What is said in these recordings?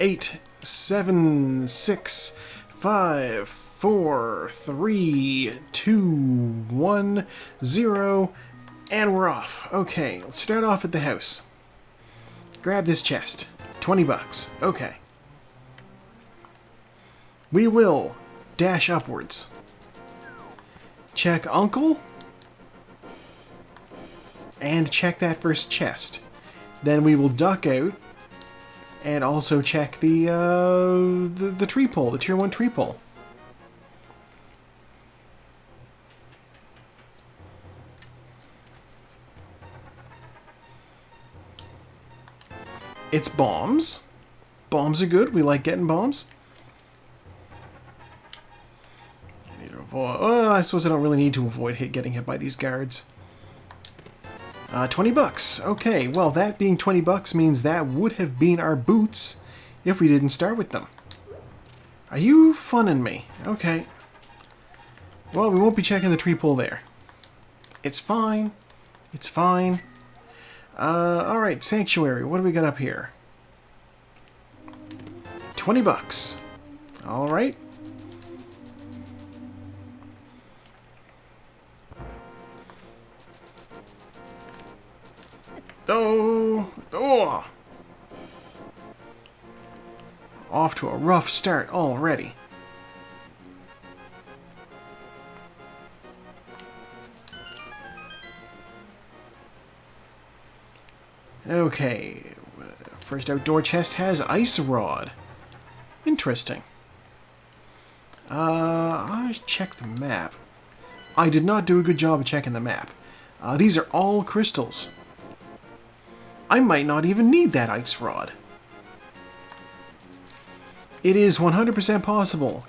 8, 7, 6, 5, 4, 3, 2, 1, 0, and we're off. Okay, let's start off at the house. Grab this chest. 20 bucks. Okay. We will dash upwards. Check Uncle. And check that first chest. Then we will duck out and also check the tree pole, the tier 1 tree pole. It's bombs. Bombs are good. We like getting bombs. I need to avoid. Oh, I suppose I don't really need to avoid getting hit by these guards. 20 bucks. Okay, well, that being 20 bucks means that would have been our boots if we didn't start with them. Are you funning me? Okay. Well, we won't be checking the tree pole there. It's fine. It's fine. Alright, Sanctuary. What do we got up here? 20 bucks. Alright. Oh! Off to a rough start already. Okay, first outdoor chest has Ice Rod. Interesting. I checked the map. I did not do a good job of checking the map. These are all crystals. I might not even need that Ice Rod. It is 100% possible,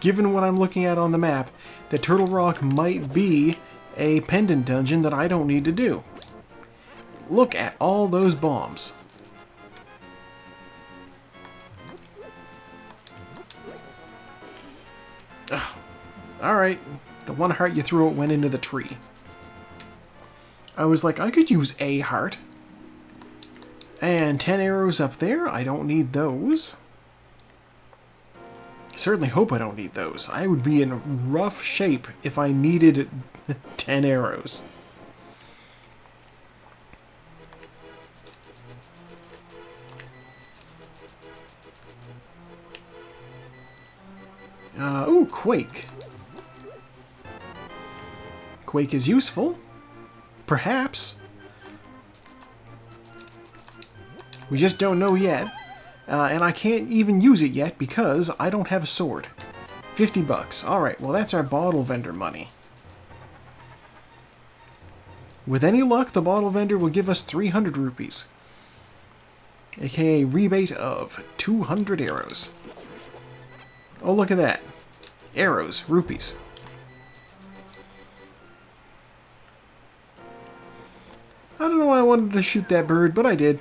given what I'm looking at on the map, that Turtle Rock might be a pendant dungeon that I don't need to do. Look at all those bombs. Ugh. Alright, the one heart you threw out went into the tree. I was like, I could use a heart. And 10 arrows up there, I don't need those. Certainly hope I don't need those. I would be in rough shape if I needed 10 arrows. Ooh, Quake. Quake is useful. Perhaps. We just don't know yet. And I can't even use it yet because I don't have a sword. 50 bucks. Alright, well that's our bottle vendor money. With any luck, the bottle vendor will give us 300 rupees. AKA rebate of 200 arrows. Oh, look at that. Arrows, rupees. I don't know why I wanted to shoot that bird, but I did.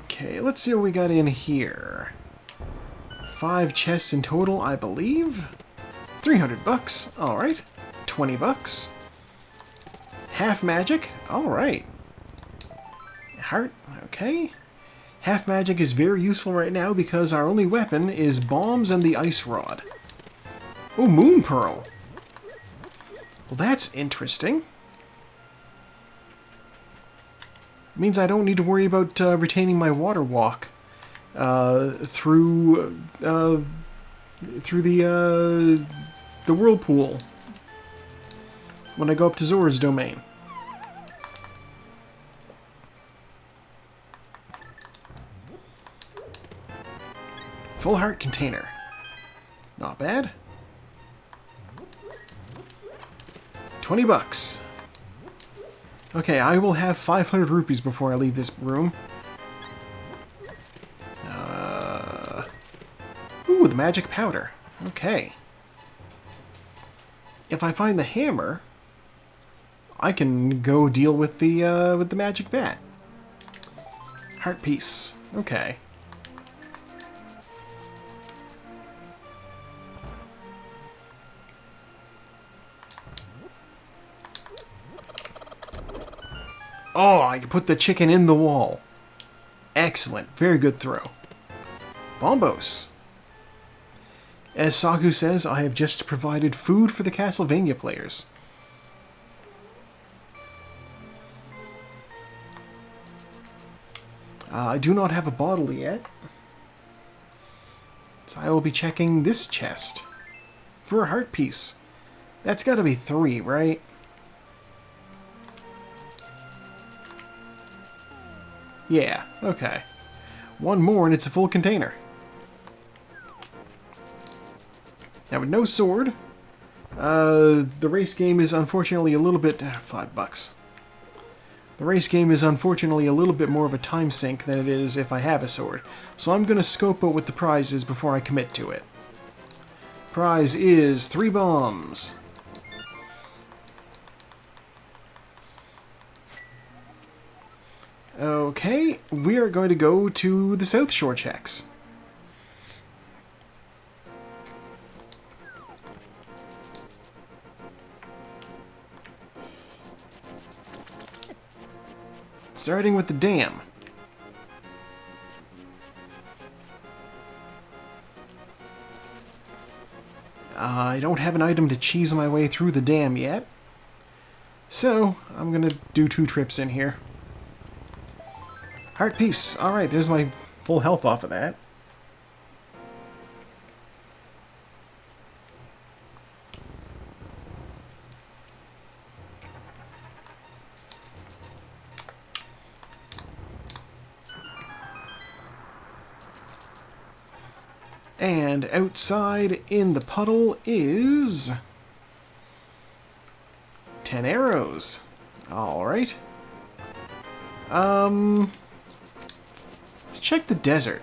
Okay, let's see what we got in here. 5 chests in total, I believe. 300 bucks, alright. 20 bucks. Half magic, alright. Heart, okay. Half magic is very useful right now because our only weapon is bombs and the ice rod. Oh, moon pearl. Well, that's interesting. Means I don't need to worry about retaining my water walk through the whirlpool when I go up to Zora's domain. Full heart container. Not bad. 20 bucks. Okay, I will have 500 rupees before I leave this room. Ooh, the magic powder. Okay. If I find the hammer, I can go deal with the magic bat. Heart piece. Okay. Oh, I can put the chicken in the wall. Excellent. Very good throw. Bombos. As Saku says, I have just provided food for the Castlevania players. I do not have a bottle yet. So I will be checking this chest for a heart piece. That's got to be 3, right? Yeah, okay. 1 more and it's a full container. Now with no sword, the race game is unfortunately a little bit... $5. The race game is unfortunately a little bit more of a time sink than it is if I have a sword. So I'm going to scope out what the prize is before I commit to it. Prize is 3 bombs. Okay, we are going to go to the South Shore checks. Starting with the dam. I don't have an item to cheese my way through the dam yet. So, I'm going to do 2 trips in here. Heart piece. Alright, there's my full health off of that. And outside in the puddle is 10 arrows. Alright. Let's check the desert.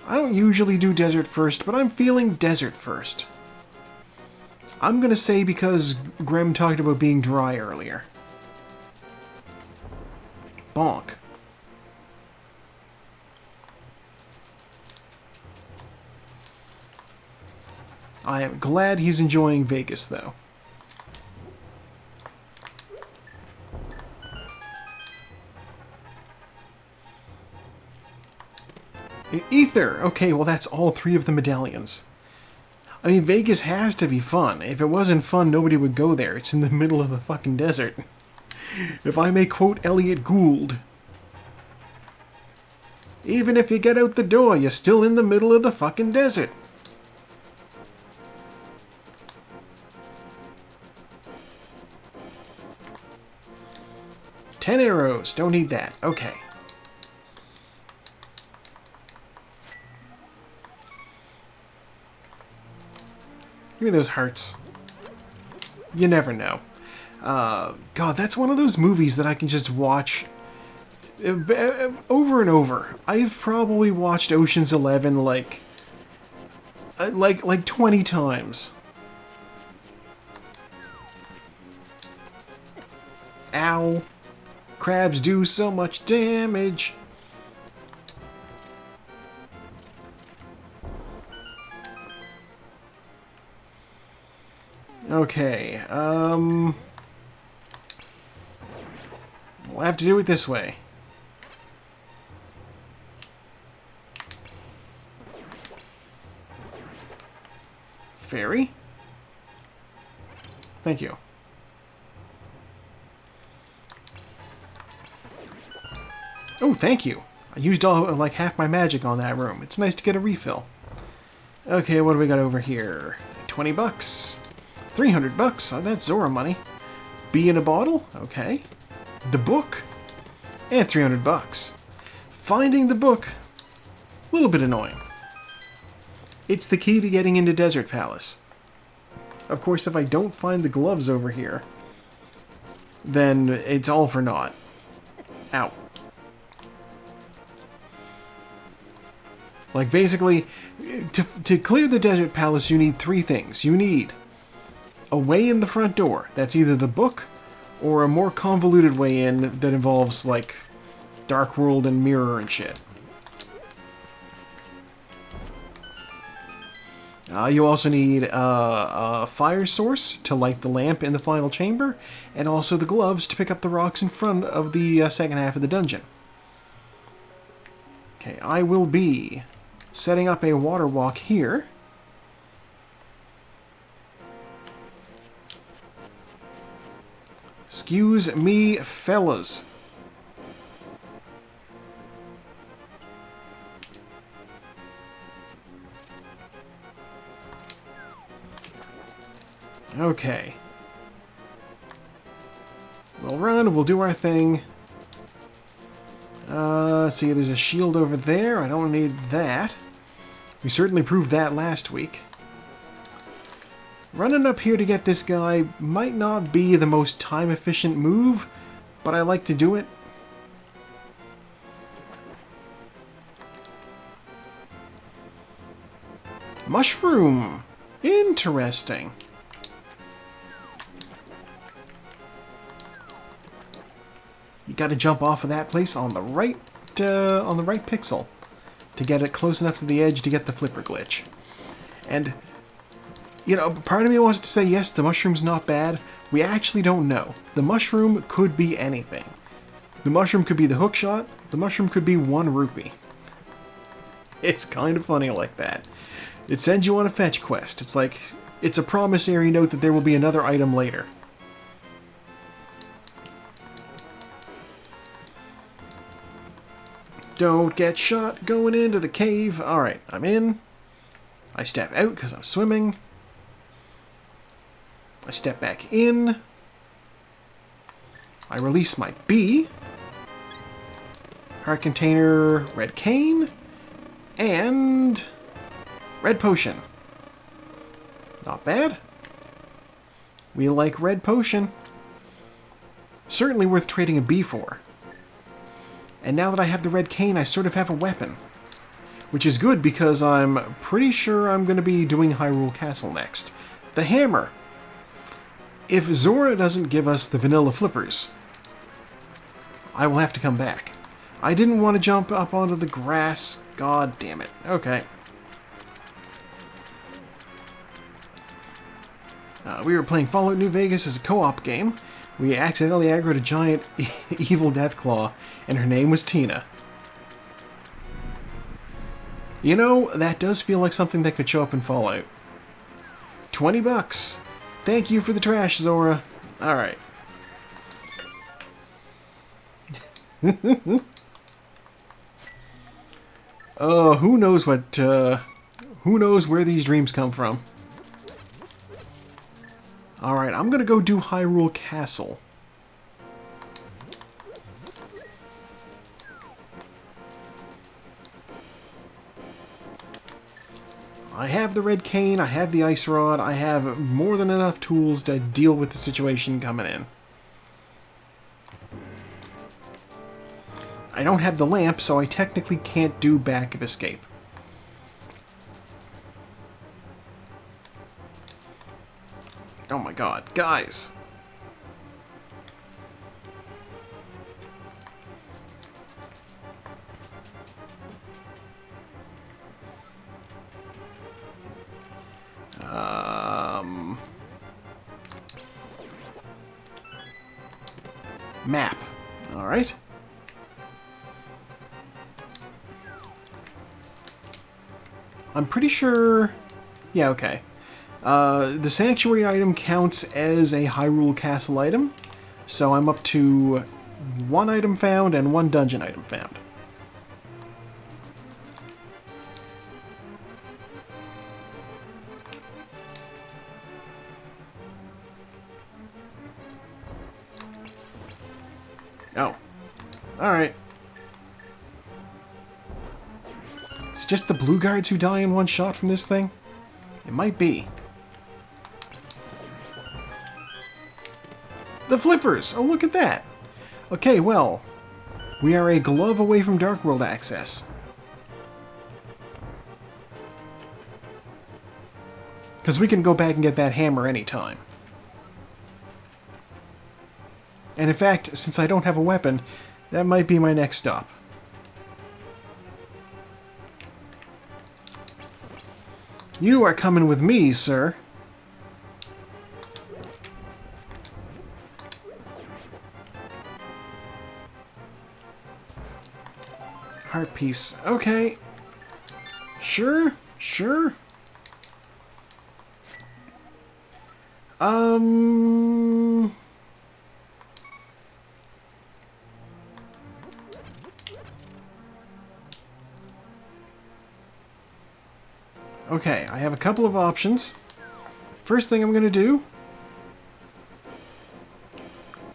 I don't usually do desert first, but I'm feeling desert first. I'm gonna say because Graham talked about being dry earlier. Bonk. I am glad he's enjoying Vegas, though. Ether! Okay, well that's all 3 of the medallions. I mean, Vegas has to be fun. If it wasn't fun, nobody would go there. It's in the middle of the fucking desert. If I may quote Elliot Gould, even if you get out the door, you're still in the middle of the fucking desert. $10 arrows. Don't need that. Okay. Give me those hearts. You never know. God, that's one of those movies that I can just watch over and over. I've probably watched Ocean's 11 like 20 times. Ow. Crabs do so much damage. Okay, we'll have to do it this way. Fairy? Thank you. Oh, thank you. I used all like half my magic on that room. It's nice to get a refill. Okay, what do we got over here? $20. $300. Oh, that's Zora money. Bee in a bottle? Okay. The book? And $300. Finding the book. A little bit annoying. It's the key to getting into Desert Palace. Of course, if I don't find the gloves over here, then it's all for naught. Ow. Like, basically, to clear the Desert Palace, you need 3 things. You need a way in the front door. That's either the book or a more convoluted way in that involves, like, Dark World and Mirror and shit. You also need a fire source to light the lamp in the final chamber, and also the gloves to pick up the rocks in front of the second half of the dungeon. Okay, I will be setting up a water walk here. Excuse me, fellas. Okay. We'll run, we'll do our thing. See, there's a shield over there. I don't need that. We certainly proved that last week. Running up here to get this guy might not be the most time-efficient move, but I like to do it. Mushroom! Interesting. You gotta jump off of that place on the right pixel to get it close enough to the edge to get the flipper glitch. And, you know, part of me wants to say, yes, the mushroom's not bad. We actually don't know. The mushroom could be anything. The mushroom could be the hook shot. The mushroom could be 1 rupee. It's kind of funny like that. It sends you on a fetch quest. It's like, it's a promissory note that there will be another item later. Don't get shot going into the cave. Alright, I'm in. I step out because I'm swimming. I step back in. I release my bee. Heart container, red cane, and red potion. Not bad. We like red potion. Certainly worth trading a bee for. And now that I have the red cane, I sort of have a weapon. Which is good because I'm pretty sure I'm going to be doing Hyrule Castle next. The hammer. If Zora doesn't give us the vanilla flippers, I will have to come back. I didn't want to jump up onto the grass. God damn it. Okay. We were playing Fallout New Vegas as a co-op game. We accidentally aggroed a giant evil Deathclaw, and her name was Tina. You know, that does feel like something that could show up in Fallout. 20 bucks. Thank you for the trash, Zora. Alright. Oh, who knows who knows where these dreams come from. Alright, I'm gonna go do Hyrule Castle. I have the red cane, I have the ice rod, I have more than enough tools to deal with the situation coming in. I don't have the lamp, so I technically can't do back of escape. Oh my god, guys! Map. Alright. I'm pretty sure... Yeah, okay. The Sanctuary item counts as a Hyrule Castle item, so I'm up to 1 item found and 1 dungeon item found. Oh. Alright. Is it just the blue guards who die in 1 shot from this thing? It might be. The flippers! Oh, look at that! Okay, well, we are a glove away from Dark World access. Because we can go back and get that hammer anytime. And in fact, since I don't have a weapon, that might be my next stop. You are coming with me, sir. Heart piece. Okay. Sure. Sure. Okay, I have a couple of options. First thing I'm going to do,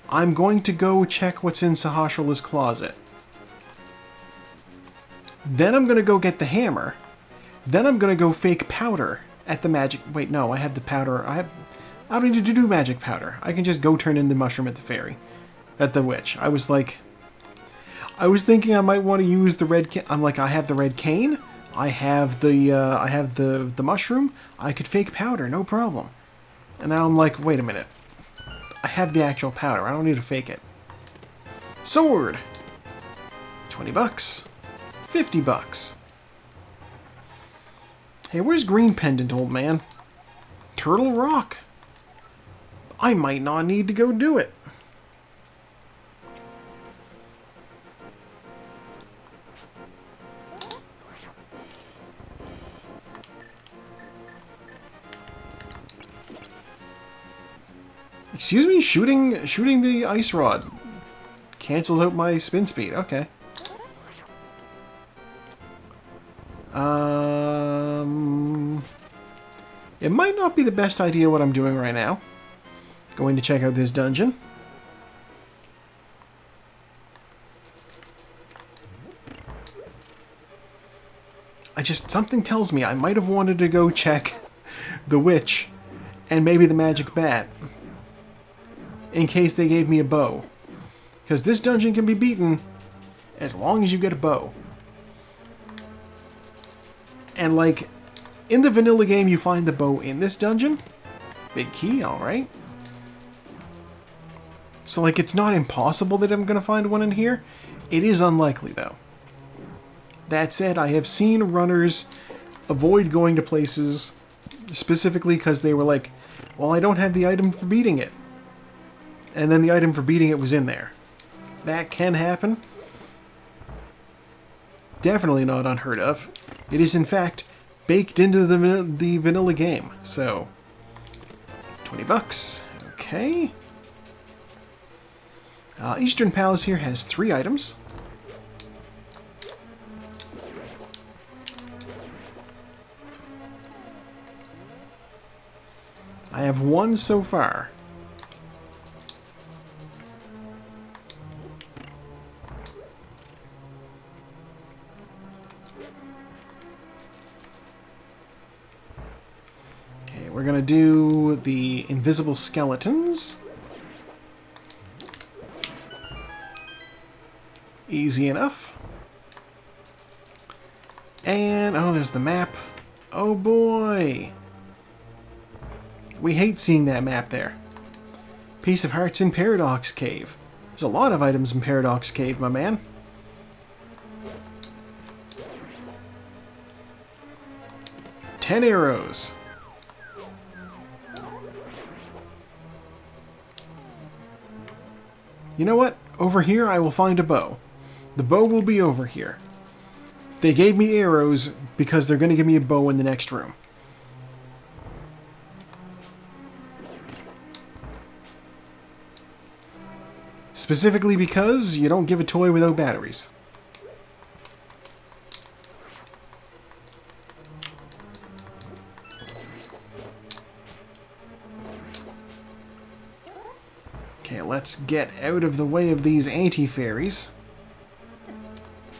I'm going to go check what's in Sahasrah's closet. Then I'm going to go get the hammer. Then I'm going to go fake powder at the magic... Wait, no, I have the powder. I don't need to do magic powder. I can just go turn in the mushroom at the fairy. At the witch. I was thinking I might want to use the red... I'm like, I have the red cane. I have the mushroom. I could fake powder, no problem. And now I'm like, wait a minute. I have the actual powder. I don't need to fake it. Sword. 20 bucks. 50 bucks. Hey, where's Green Pendant, old man? Turtle Rock. I might not need to go do it. Excuse me? Shooting the ice rod cancels out my spin speed. Okay. It might not be the best idea what I'm doing right now. Going to check out this dungeon. Something tells me I might have wanted to go check the witch and maybe the magic bat in case they gave me a bow. Because this dungeon can be beaten as long as you get a bow. And like, in the vanilla game you find the bow in this dungeon. Big key, alright. So like, it's not impossible that I'm going to find one in here. It is unlikely though. That said, I have seen runners avoid going to places specifically because they were like, well, I don't have the item for beating it. And then the item for beating it was in there. That can happen. Definitely not unheard of. It is, in fact, baked into the vanilla game. So, 20 bucks. Okay. Eastern Palace here has 3 items. I have 1 so far. Okay, we're gonna do the invisible skeletons. Easy enough. And, oh, there's the map. Oh boy! We hate seeing that map there. Piece of Hearts in Paradox Cave. There's a lot of items in Paradox Cave, my man. Ten arrows. You know what? Over here I will find a bow. The bow will be over here. They gave me arrows because they're going to give me a bow in the next room. Specifically because you don't give a toy without batteries. Okay, let's get out of the way of these anti-fairies.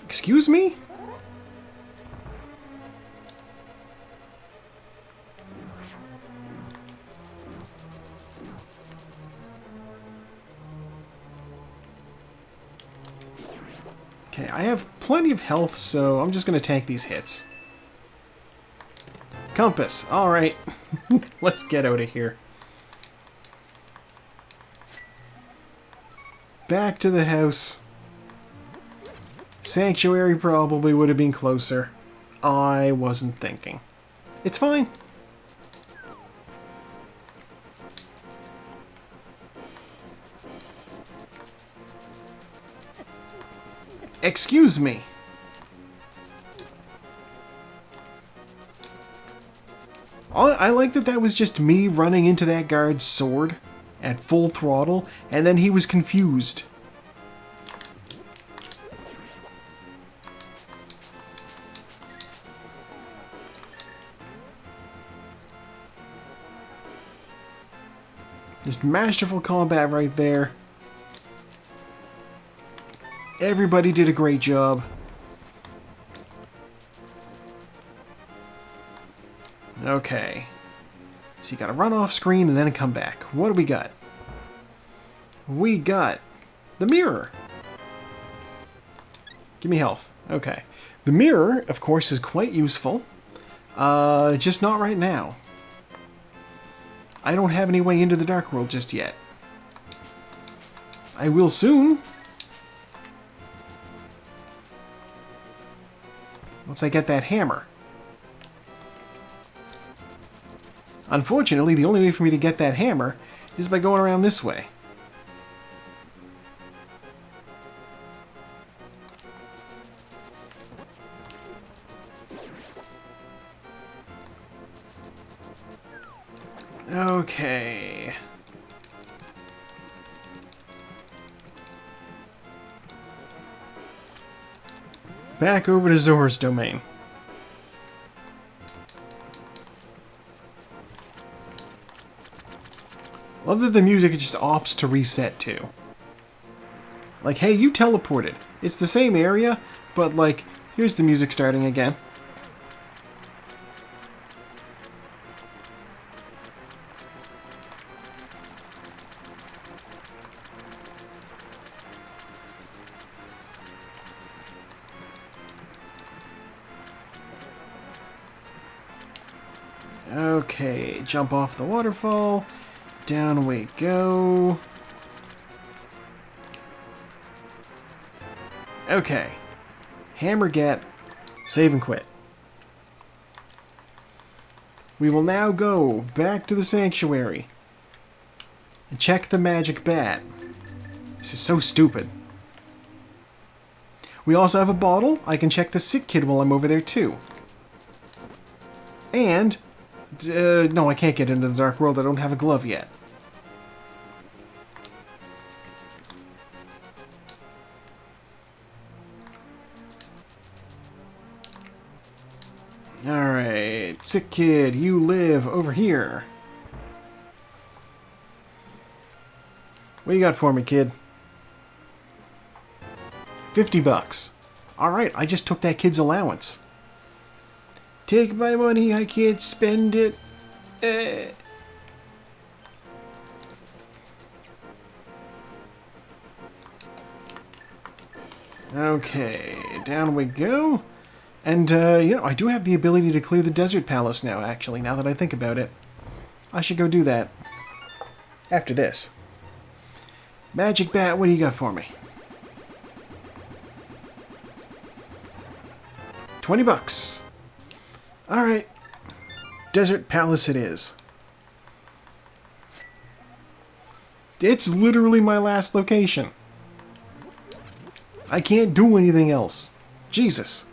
Excuse me? Okay, I have plenty of health, so I'm just going to tank these hits. Compass. Alright. Let's get out of here. Back to the house. Sanctuary probably would have been closer. I wasn't thinking. It's fine. Excuse me. I like that that was just me running into that guard's sword at full throttle, and then he was confused. Just masterful combat right there. Everybody did a great job. Okay. So you gotta run off screen and then come back. What do we got? We got the mirror. Give me health. Okay. The mirror, of course, is quite useful. Just not right now. I don't have any way into the Dark World just yet. I will soon. Once I get that hammer. Unfortunately, the only way for me to get that hammer is by going around this way. Okay. Back over to Zora's domain. Love that the music just opts to reset too. Like, hey, you teleported. It's the same area, but like, here's the music starting again. Okay, jump off the waterfall. Down we go. Okay. Hammer get. Save and quit. We will now go back to the sanctuary and check the magic bat. This is so stupid. We also have a bottle. I can check the sick kid while I'm over there too. And no, I can't get into the Dark World. I don't have a glove yet. Alright, sick kid, you live over here. What you got for me, kid? 50 bucks. Alright, I just took that kid's allowance. Take my money, I can't spend it. Okay, down we go. And, you know, I do have the ability to clear the Desert Palace now, actually, now that I think about it. I should go do that. After this. Magic Bat, what do you got for me? 20 bucks. Alright. Desert Palace it is. It's literally my last location. I can't do anything else. Jesus.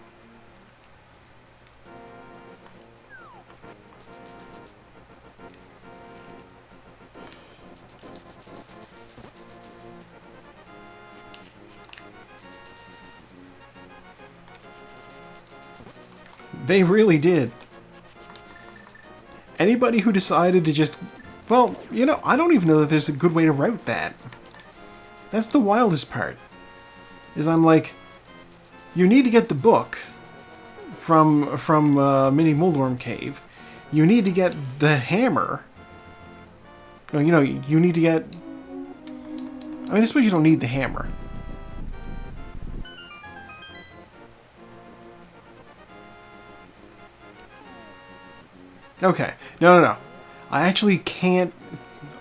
They really did. Anybody who decided to just... Well, you know, I don't even know that there's a good way to route that. That's the wildest part. Is I'm like, you need to get the book from Mini Moldworm Cave. You need to get the hammer. No, you know, you need to get... I mean, I suppose you don't need the hammer. Okay. No. I actually can't...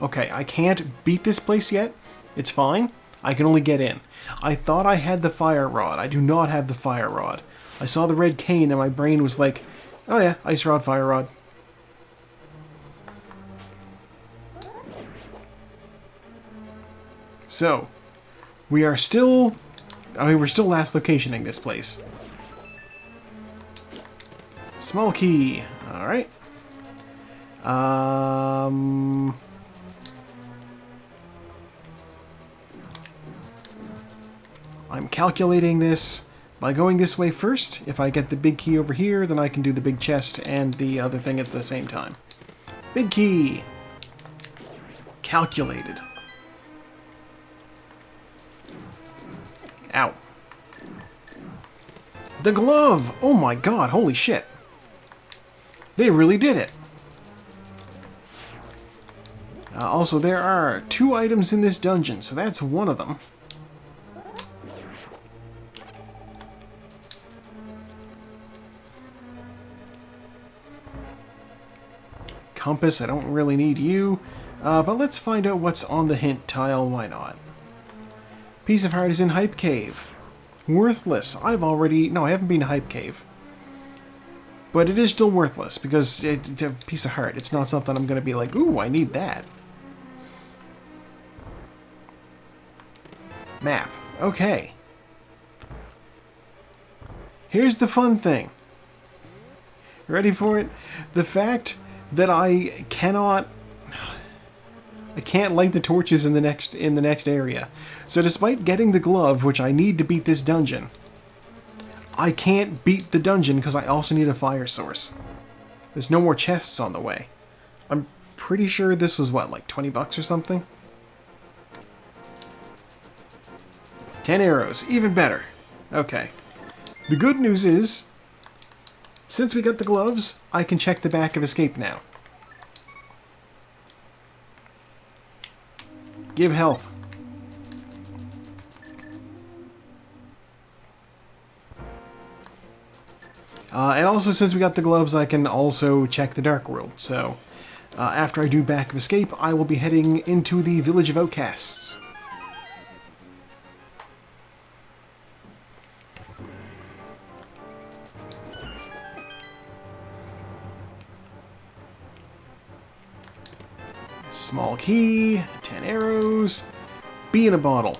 Okay, I can't beat this place yet. It's fine. I can only get in. I thought I had the fire rod. I do not have the fire rod. I saw the red cane and my brain was like, oh yeah, ice rod, fire rod. So, we are still... I mean, we're still last locationing this place. Small key. Alright. I'm calculating this by going this way first. If I get the big key over here, then I can do the big chest and the other thing at the same time. Big key. Calculated. Ow. The glove! Oh my god, holy shit. They really did it. Also, there are 2 items in this dungeon, so that's one of them. Compass, I don't really need you. But let's find out what's on the hint tile, why not? Piece of heart is in Hype Cave. Worthless. I haven't been to Hype Cave. But it is still worthless, because it's a piece of heart. It's not something I'm going to be like, ooh, I need that. Map. Okay. Here's the fun thing. Ready for it? The fact that I can't light the torches in the next area. So despite getting the glove, which I need to beat this dungeon, I can't beat the dungeon because I also need a fire source. There's no more chests on the way. I'm pretty sure this was what, like 20 bucks or something? 10 arrows, even better. Okay. The good news is, since we got the gloves, I can check the back of escape now. Give health. And also, since we got the gloves, I can also check the Dark World. So, after I do Back of Escape, I will be heading into the Village of Outcasts. Small key, 10 arrows, bee in a bottle.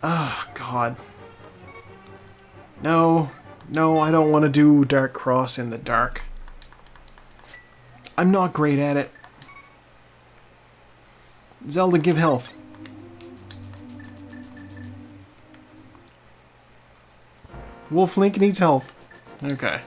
Oh, God. No, I don't want to do Dark Cross in the dark. I'm not great at it. Zelda, give health. Wolf Link needs health. Okay.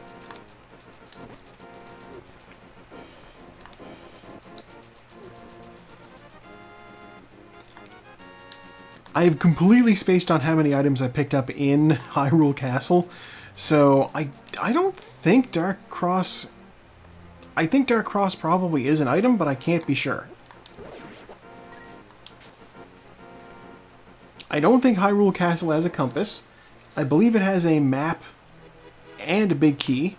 I have completely spaced on how many items I picked up in Hyrule Castle, so I don't think Dark Cross... I think Dark Cross probably is an item, but I can't be sure. I don't think Hyrule Castle has a compass. I believe it has a map and a big key.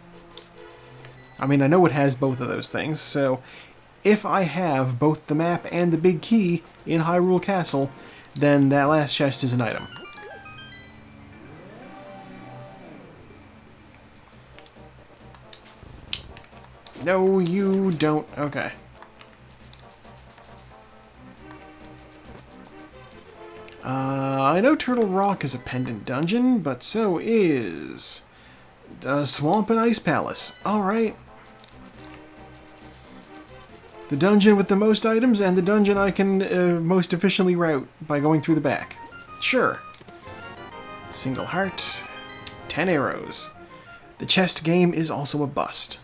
I mean, I know it has both of those things, so if I have both the map and the big key in Hyrule Castle, then that last chest is an item. No, you don't. Okay. I know Turtle Rock is a pendant dungeon, but so is Swamp and Ice Palace. Alright. The dungeon with the most items, and the dungeon I can most efficiently route by going through the back. Sure. Single heart. 10 arrows. The chest game is also a bust.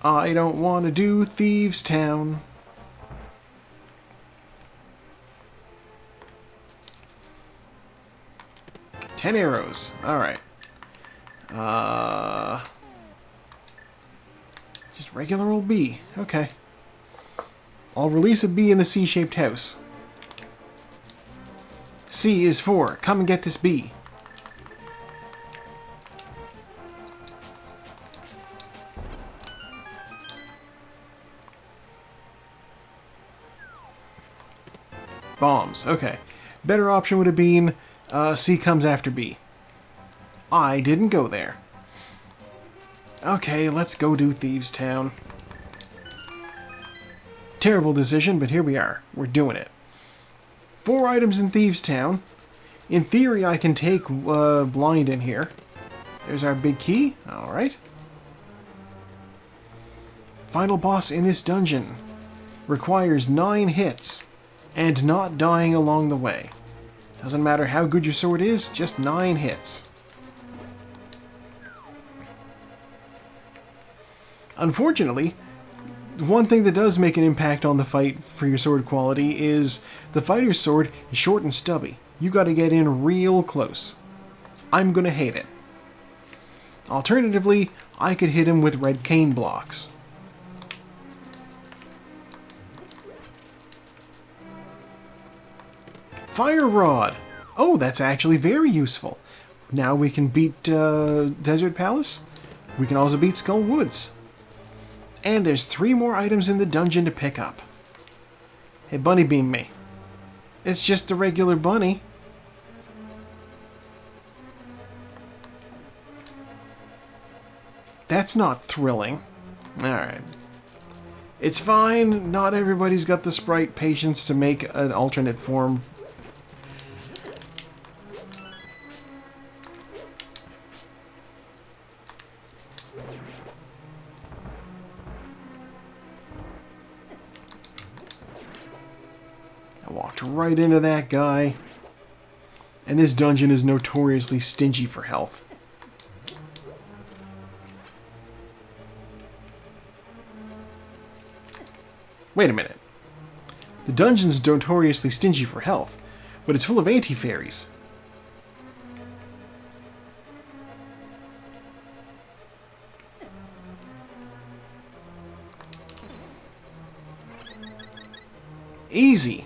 I don't want to do Thieves' Town. Ten arrows. Alright. Just regular old bee. Okay. I'll release a bee in the C-shaped house. C is for, come and get this bee. Bombs. Okay. Better option would have been C comes after B. I didn't go there. Okay, let's go do Thieves Town. Terrible decision, but here we are. We're doing it. 4 items in Thieves Town. In theory, I can take Blind in here. There's our big key. Alright. Final boss in this dungeon. Requires 9 hits. And not dying along the way. Doesn't matter how good your sword is, just 9 hits. Unfortunately, one thing that does make an impact on the fight for your sword quality is the fighter's sword is short and stubby. You gotta get in real close. I'm gonna hate it. Alternatively, I could hit him with red cane blocks. Fire Rod! Oh, that's actually very useful. Now we can beat Desert Palace. We can also beat Skull Woods. And there's 3 more items in the dungeon to pick up. Hey, bunny beam me. It's just a regular bunny. That's not thrilling. Alright. It's fine. Not everybody's got the sprite patience to make an alternate form. I walked right into that guy. And this dungeon is notoriously stingy for health. Wait a minute. The dungeon's notoriously stingy for health, but it's full of anti-fairies. Easy.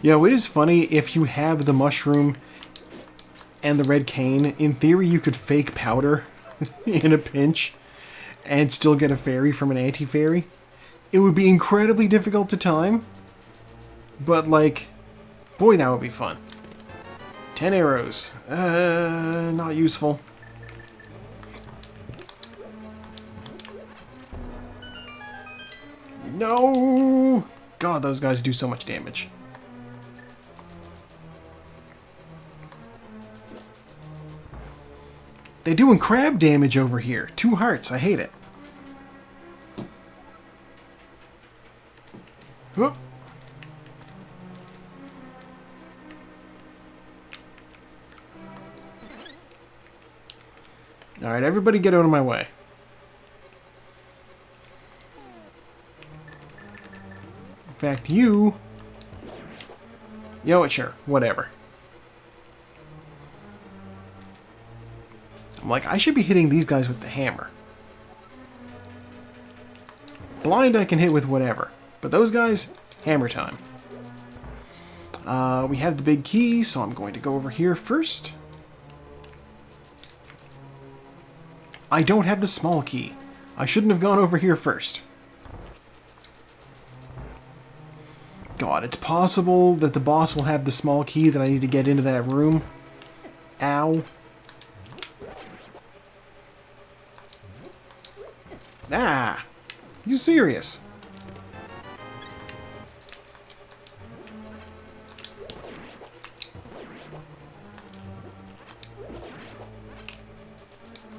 You know, it is funny if you have the mushroom and the red cane. In theory, you could fake powder in a pinch and still get a fairy from an anti-fairy. It would be incredibly difficult to time, but like, boy, that would be fun. 10 arrows. Not useful. No! God, those guys do so much damage. They're doing crab damage over here. 2 hearts. I hate it. Whoop. Alright, everybody get out of my way. In fact, you... Yo, sure. Whatever. I'm like, I should be hitting these guys with the hammer. Blind I can hit with whatever. But those guys, hammer time. We have the big key, so I'm going to go over here first. I don't have the small key. I shouldn't have gone over here first. God, it's possible that the boss will have the small key that I need to get into that room. Ow. Ah! You serious?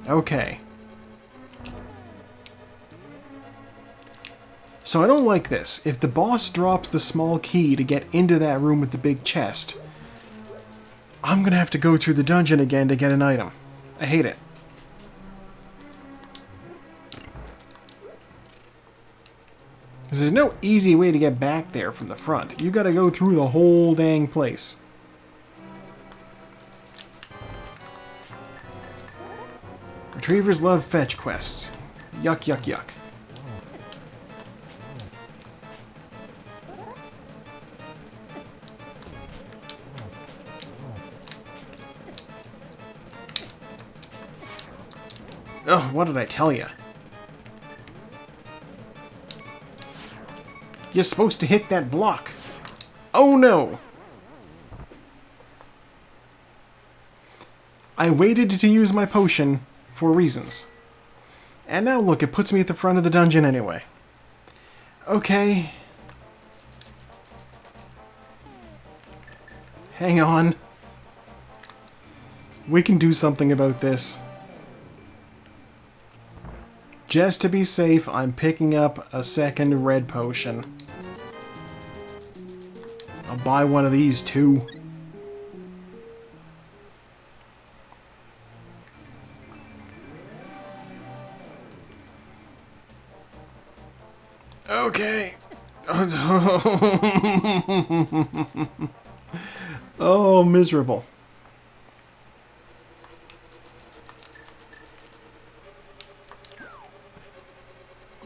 Okay. So I don't like this. If the boss drops the small key to get into that room with the big chest, I'm gonna have to go through the dungeon again to get an item. I hate it. Because there's no easy way to get back there from the front. You gotta go through the whole dang place. Retrievers love fetch quests. Yuck, yuck, yuck. Ugh, what did I tell you? You're supposed to hit that block. Oh no! I waited to use my potion for reasons. And now look, it puts me at the front of the dungeon anyway. Okay. Hang on. We can do something about this. Just to be safe, I'm picking up a second red potion. I'll buy one of these too. Okay. Oh, miserable.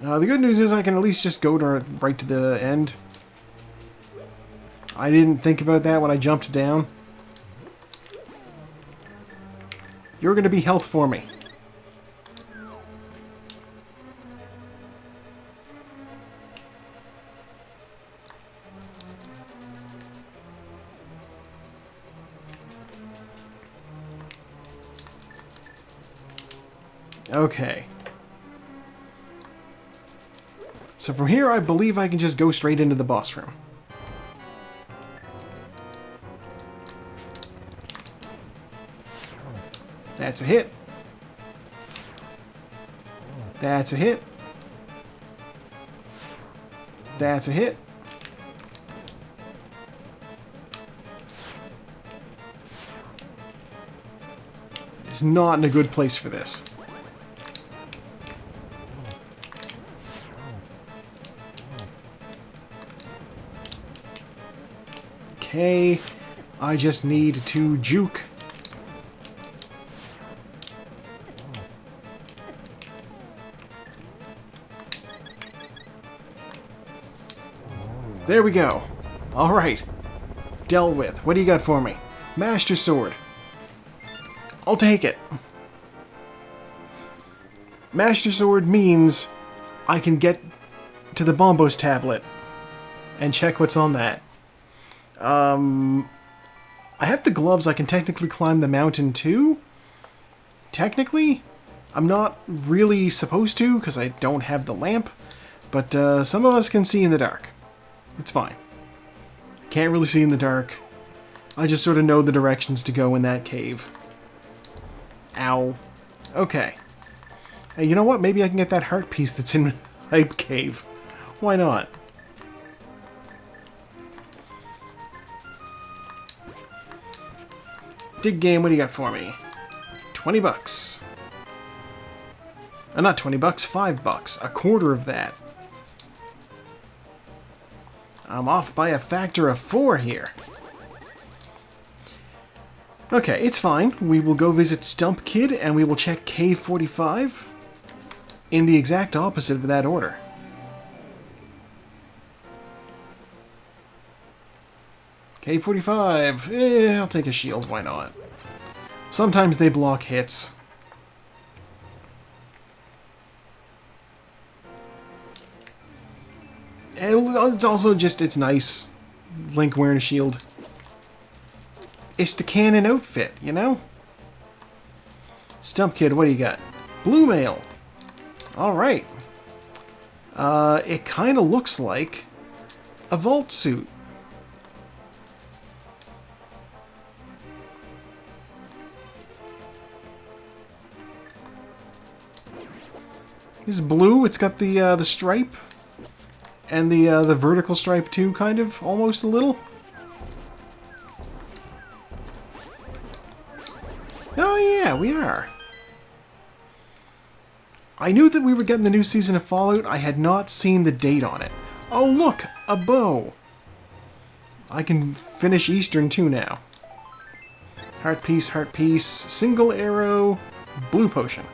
The good news is I can at least just go right to the end. I didn't think about that when I jumped down. You're going to be health for me. Okay. So from here, I believe I can just go straight into the boss room. That's a hit. That's a hit. That's a hit. It's not in a good place for this. Okay, I just need to juke. There we go. Alright. Dealt with. What do you got for me? Master Sword. I'll take it. Master Sword means I can get to the Bombos tablet and check what's on that. I have the gloves. I can technically climb the mountain too. Technically, I'm not really supposed to because I don't have the lamp, but some of us can see in the dark. It's fine. Can't really see in the dark. I just sort of know the directions to go in that cave. Ow. Okay. Hey, you know what? Maybe I can get that heart piece that's in Hype Cave. Why not? Dig game, what do you got for me? 20 bucks. Not 20 bucks, 5 bucks. A quarter of that. I'm off by a factor of 4 here. Okay, it's fine. We will go visit Stump Kid and we will check Cave 45 in the exact opposite of that order. Cave 45. I'll take a shield, why not? Sometimes they block hits. It's also just, it's nice. Link wearing a shield. It's the canon outfit, you know? Stump Kid, what do you got? Blue mail. Alright. It kind of looks like a vault suit. This is blue. It's got the stripe. And the vertical stripe too, kind of, almost a little. Oh yeah, we are. I knew that we were getting the new season of Fallout. I had not seen the date on it. Oh look, a bow. I can finish Eastern too now. Heart piece, single arrow, blue potion.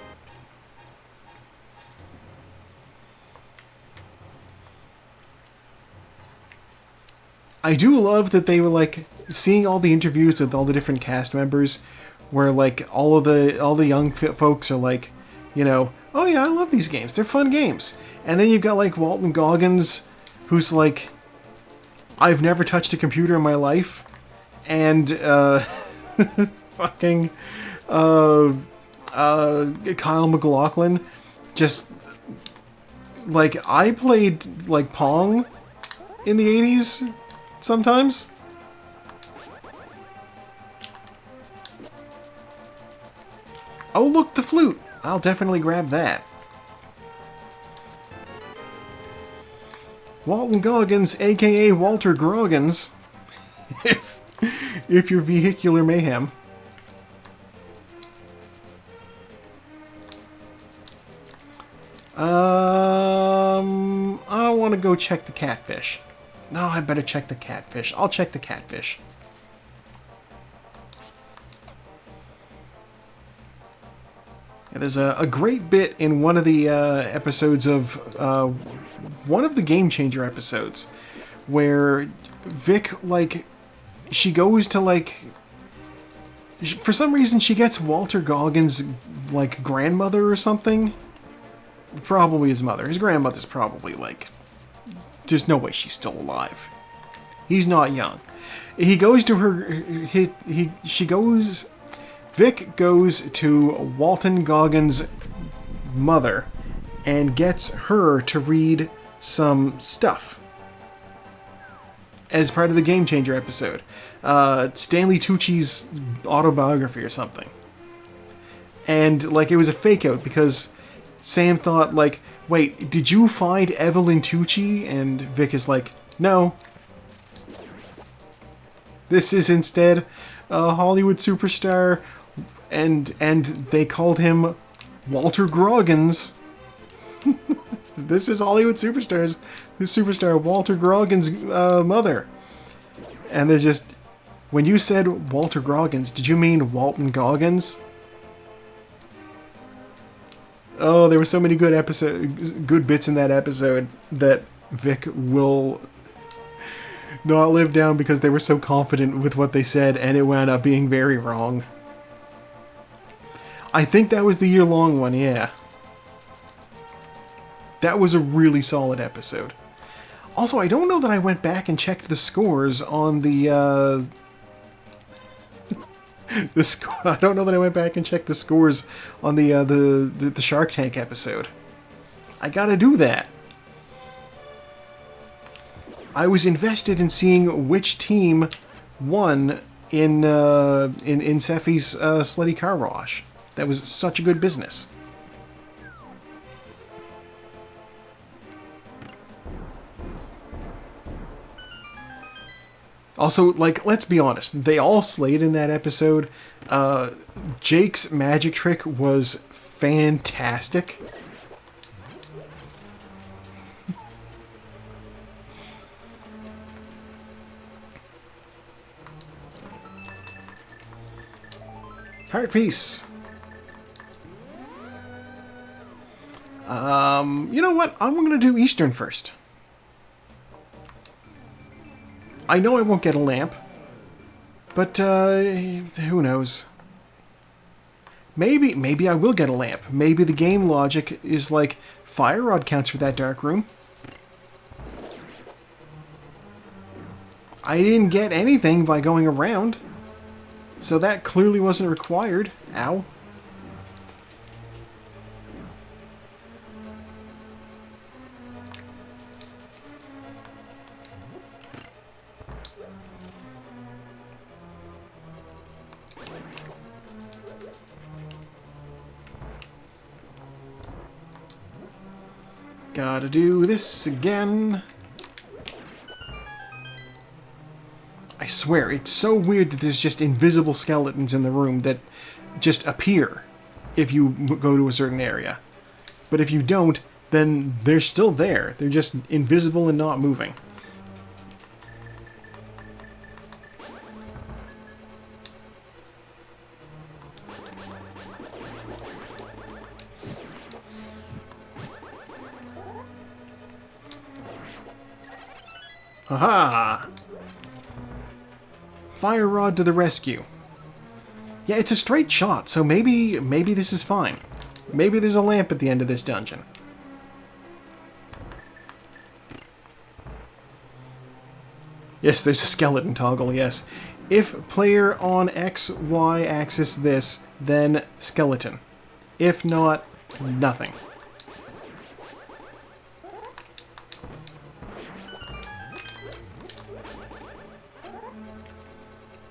I do love that they were like seeing all the interviews with all the different cast members, where like all the young folks are like, You know, oh yeah, I love these games. They're fun games. And then you've got like Walton Goggins, who's like, I've never touched a computer in my life. And, fucking, Kyle MacLachlan, just, like, I played, like, Pong in the 80s sometimes. Oh, look, the flute! I'll definitely grab that. Walton Goggins, aka Walter Groggins, if you're vehicular mayhem. I don't want to go check the catfish. No, I better check the catfish. I'll check the catfish. Yeah, there's a great bit in one of the episodes of one of the Game Changer episodes where Vic, like, she goes to, like, for some reason she gets Walter Goggins' like grandmother or something. Probably his mother. His grandmother's probably like, there's no way she's still alive. He's not young. He goes to her. Vic goes to Walton Goggins' mother and gets her to read some stuff as part of the Game Changer episode. Stanley Tucci's autobiography or something. And, like, it was a fake out because Sam thought, like, wait, did you find Evelyn Tucci? And Vic is like, no. This is instead a Hollywood superstar, and they called him Walter Groggins. This is Hollywood superstars, the superstar Walter Groggins' mother. And they're just, when you said Walter Groggins, did you mean Walton Goggins? Oh, there were so many good bits in that episode that Vic will not live down because they were so confident with what they said, and it wound up being very wrong. I think that was the year-long one, yeah. That was a really solid episode. Also, I don't know that I went back and checked the scores on the I don't know that I went back and checked the scores on the Shark Tank episode. I gotta do that. I was invested in seeing which team won in Seffi's Slutty Car Wash. That was such a good business. Also, like, let's be honest, they all slayed in that episode. Jake's magic trick was fantastic. Heart piece. You know what? I'm gonna do Eastern first. I know I won't get a lamp, but who knows? Maybe I will get a lamp. Maybe the game logic is like fire rod counts for that dark room. I didn't get anything by going around, so that clearly wasn't required. Ow. Gotta do this again. I swear, it's so weird that there's just invisible skeletons in the room that just appear if you go to a certain area. But if you don't, then they're still there. They're just invisible and not moving. Haha! Fire rod to the rescue. Yeah, it's a straight shot, so maybe this is fine. Maybe there's a lamp at the end of this dungeon. Yes, there's a skeleton toggle, yes. If player on X, Y axis this, then skeleton. If not, nothing.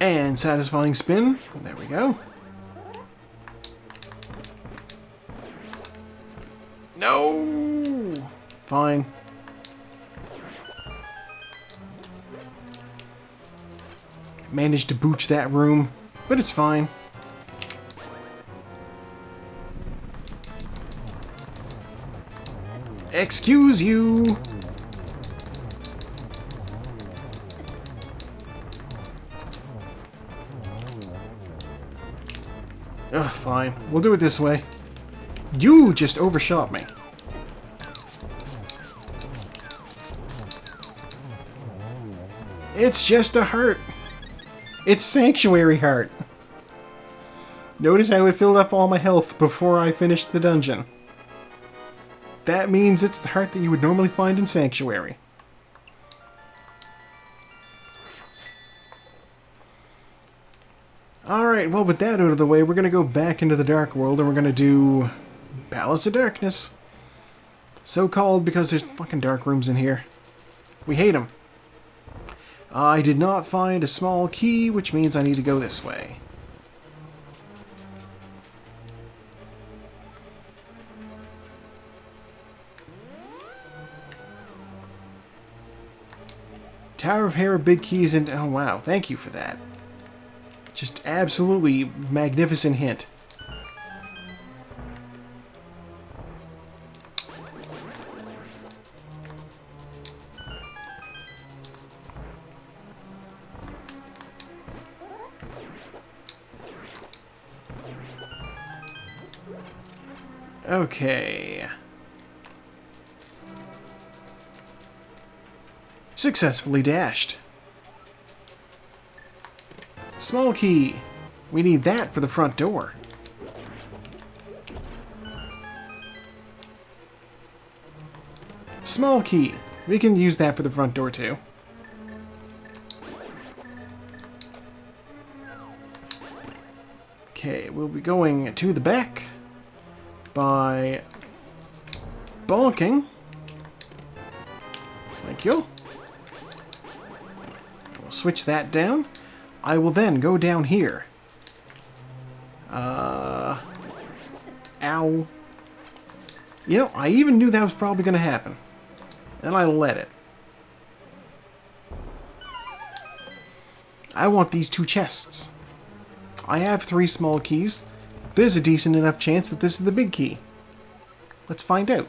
And satisfying spin. There we go. No! Fine. Managed to booch that room, but it's fine. Excuse you! Ugh, fine. We'll do it this way. You just overshot me. It's just a heart. It's Sanctuary Heart. Notice how it filled up all my health before I finished the dungeon. That means it's the heart that you would normally find in Sanctuary. Alright, well with that out of the way, we're going to go back into the Dark World and we're going to do Palace of Darkness. So called because there's fucking dark rooms in here. We hate them. I did not find a small key, which means I need to go this way. Tower of Hair, big keys, and oh wow, thank you for that. Just absolutely magnificent hint. Okay. Successfully dashed. Small key. We need that for the front door. Small key. We can use that for the front door too. Okay, we'll be going to the back by bonking. Thank you. We'll switch that down. I will then go down here. Ow. You know, I even knew that was probably going to happen. And I let it. I want these 2 chests. I have 3 small keys. There's a decent enough chance that this is the big key. Let's find out.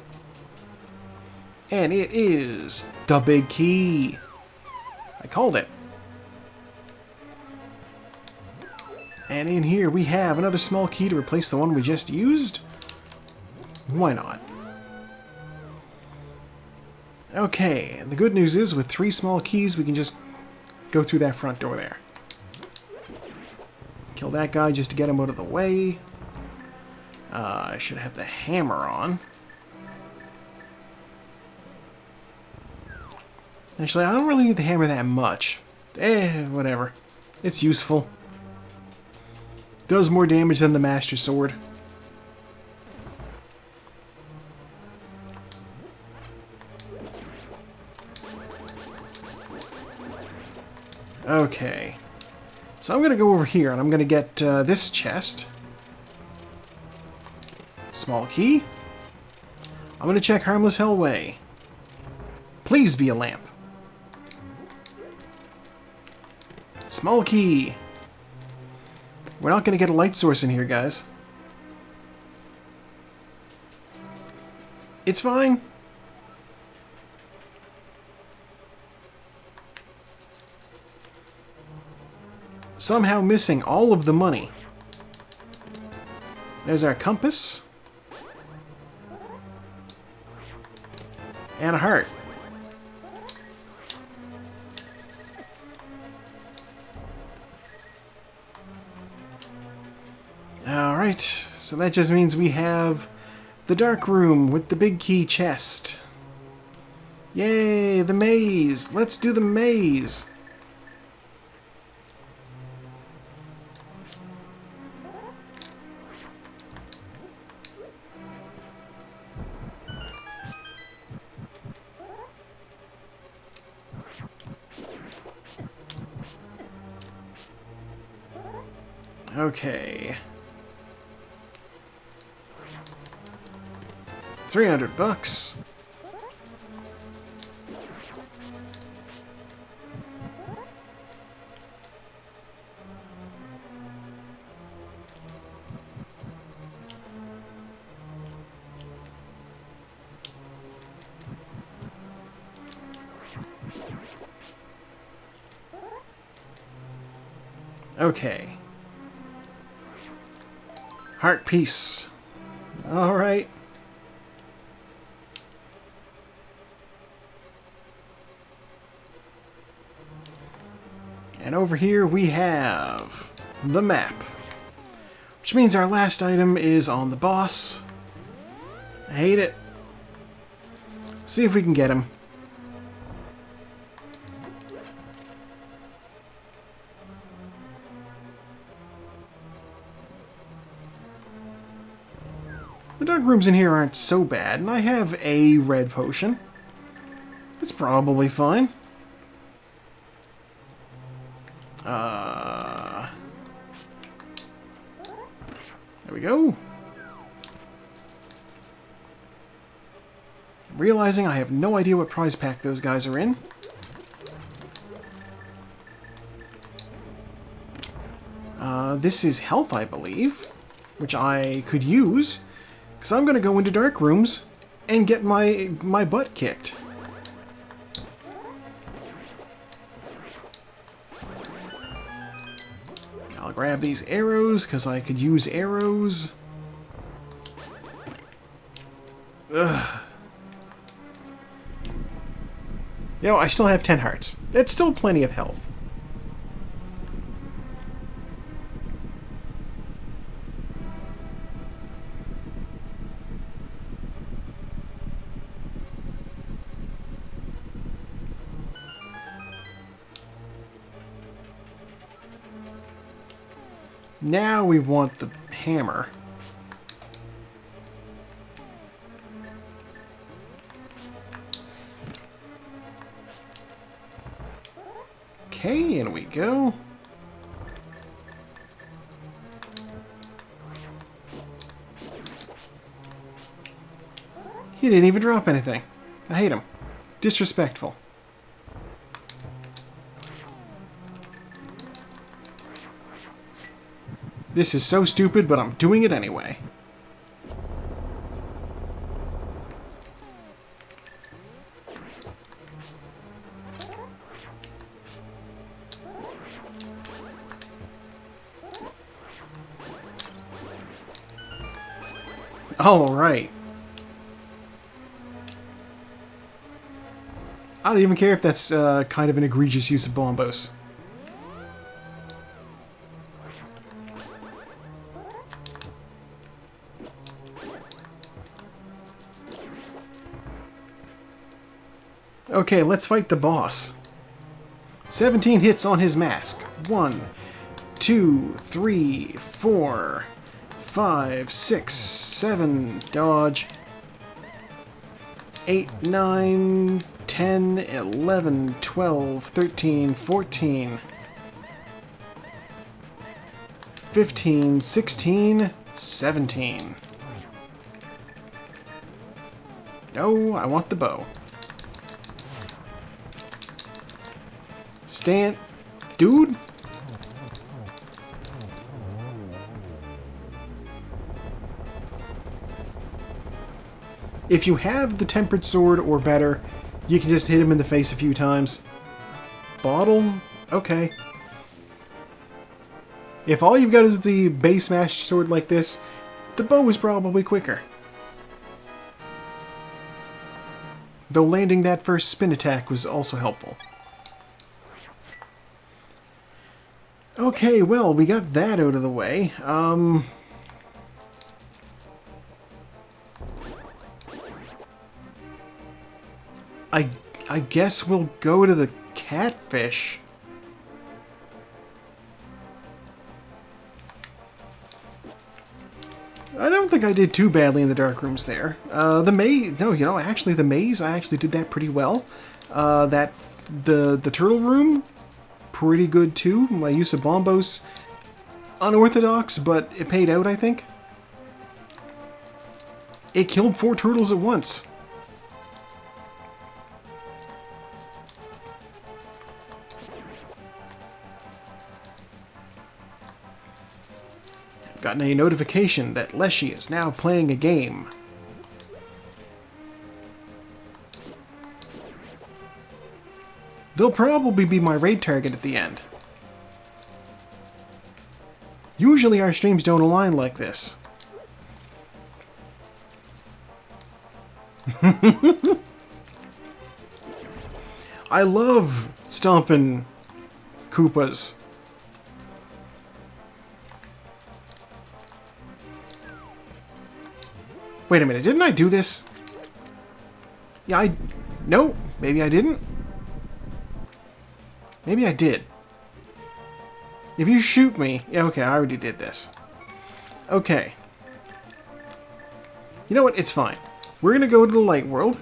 And it is the big key. I called it. And in here we have another small key to replace the one we just used. Why not? Okay, the good news is with 3 small keys we can just go through that front door there. Kill that guy just to get him out of the way. I should have the hammer on. Actually, I don't really need the hammer that much. Whatever. It's useful. Does more damage than the Master Sword. Okay. So I'm going to go over here and I'm going to get this chest. Small key. I'm going to check Harmless Hellway. Please be a lamp. Small key. We're not going to get a light source in here, guys. It's fine. Somehow missing all of the money. There's our compass. And a heart. Alright, so that just means we have The dark room with the big key chest. Yay, the maze! Let's do the maze! Okay. 300 bucks. Okay. Heart piece. Alright. And over here we have the map. Which means our last item is on the boss. I hate it. See if we can get him. The dark rooms in here aren't so bad, and I have a red potion. That's probably fine. There we go. Realizing I have no idea what prize pack those guys are in. This is health, I believe, which I could use, because I'm going to go into dark rooms and get my butt kicked. I'll grab these arrows, because I could use arrows. Ugh. Yo, I still have 10 hearts. That's still plenty of health. Now we want the hammer. Okay, in we go. He didn't even drop anything. I hate him. Disrespectful. This is so stupid, but I'm doing it anyway. All right. I don't even care if that's kind of an egregious use of bombos. Okay, let's fight the boss. 17 hits on his mask. 1, 2, 3, 4, 5, 6, 7. Dodge. 8, 9, 10, 11, 12, 13, 14, 15, 16, 17. No, I want the bow. Stand... Dude? If you have the tempered sword or better, you can just hit him in the face a few times. Bottle? Okay. If all you've got is the base smash sword like this, the bow is probably quicker. Though landing that first spin attack was also helpful. Okay, well, we got that out of the way. I guess we'll go to the catfish. I don't think I did too badly in the dark rooms there. The maze, no, you know, actually the maze, I actually did that pretty well. The turtle room, pretty good too. My use of bombos, unorthodox, but it paid out, I think. It killed 4 turtles at once. Gotten a notification that Leshy is now playing a game. They'll probably be my raid target at the end. Usually our streams don't align like this. I love stomping Koopas. Wait a minute, didn't I do this? Yeah, no, maybe I didn't. Maybe I did. If you shoot me... Yeah, okay, I already did this. Okay. You know what? It's fine. We're going to go to the light world.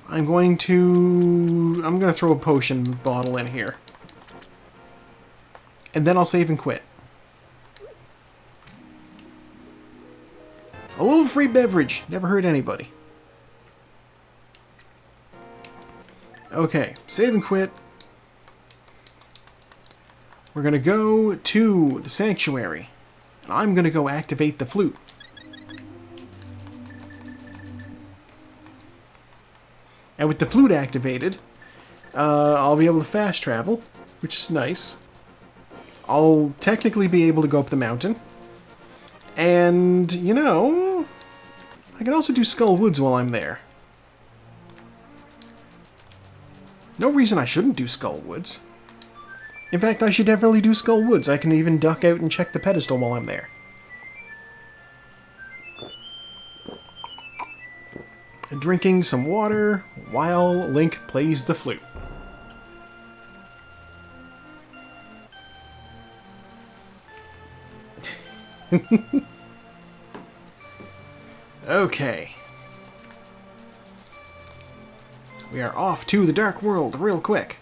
I'm going to throw a potion bottle in here. And then I'll save and quit. A little free beverage. Never hurt anybody. Okay, save and quit. We're going to go to the sanctuary. And I'm going to go activate the flute. And with the flute activated, I'll be able to fast travel, which is nice. I'll technically be able to go up the mountain. And, you know, I can also do Skull Woods while I'm there. No reason I shouldn't do Skull Woods. In fact, I should definitely do Skull Woods. I can even duck out and check the pedestal while I'm there. And drinking some water while Link plays the flute. Okay. We are off to the dark world real quick.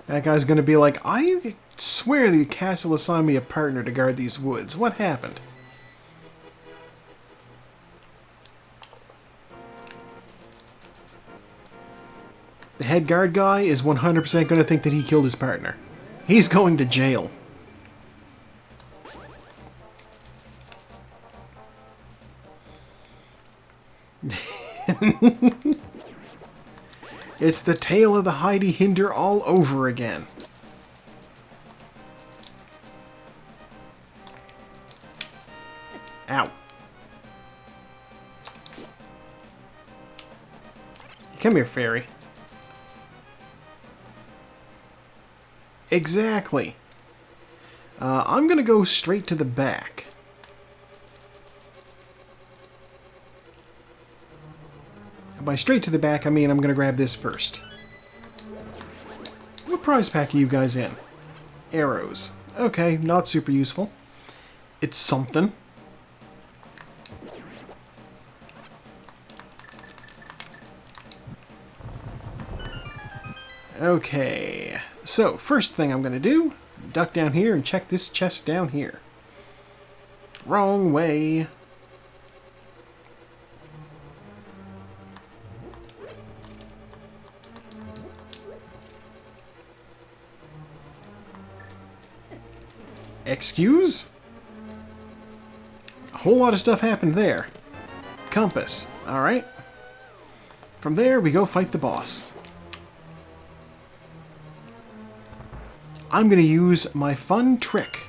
That guy's gonna be like, I swear the castle assigned me a partner to guard these woods. What happened? The head guard guy is 100% gonna think that he killed his partner. He's going to jail. It's the tale of the Heidi Hinder all over again. Ow. Come here, fairy. Exactly. I'm gonna go straight to the back. By straight to the back, I mean I'm gonna grab this first. What prize pack are you guys in? Arrows. Okay, not super useful. It's something. Okay, so first thing I'm gonna do, duck down here and check this chest down here. Wrong way. Excuse? A whole lot of stuff happened there. Compass. Alright. From there, we go fight the boss. I'm going to use my fun trick.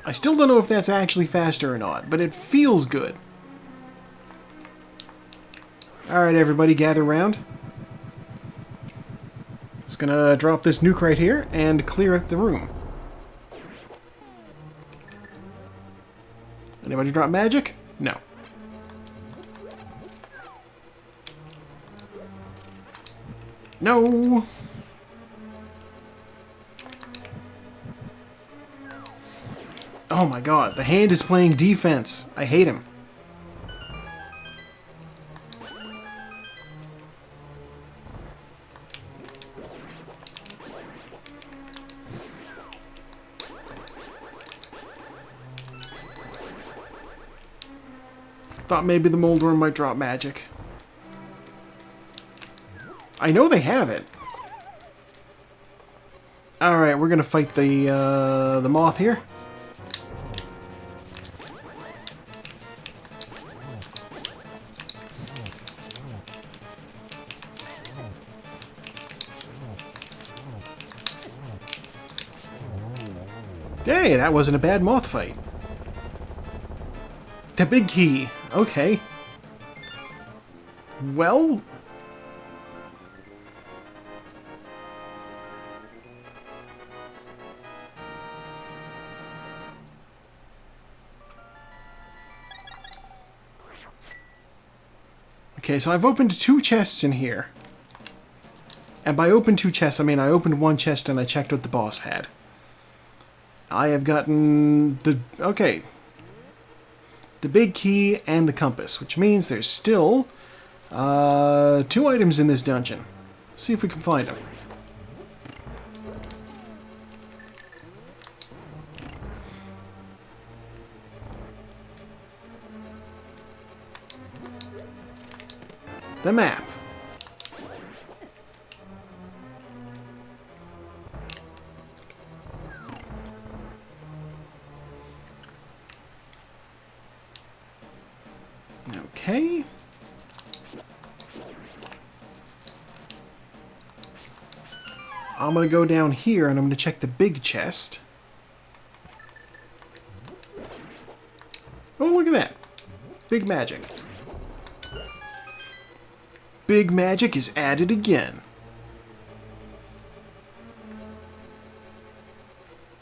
I still don't know if that's actually faster or not, but it feels good. Alright, everybody, gather round. Just gonna drop this nuke right here and clear out the room. Anybody drop magic? No. No! Oh my god, the hand is playing defense. I hate him. Thought maybe the Moldorm might drop magic. I know they have it. Alright, we're gonna fight the moth here. Hey, that wasn't a bad moth fight. The big key. Okay. Well... Okay, so I've opened 2 chests in here. And by open 2 chests, I mean I opened 1 chest and I checked what the boss had. I have gotten the... Okay. The big key and the compass, which means there's still 2 items in this dungeon. Let's see if we can find them. The map. Okay. I'm going to go down here and I'm going to check the big chest. Oh, look at that. Big magic. Big magic is added again.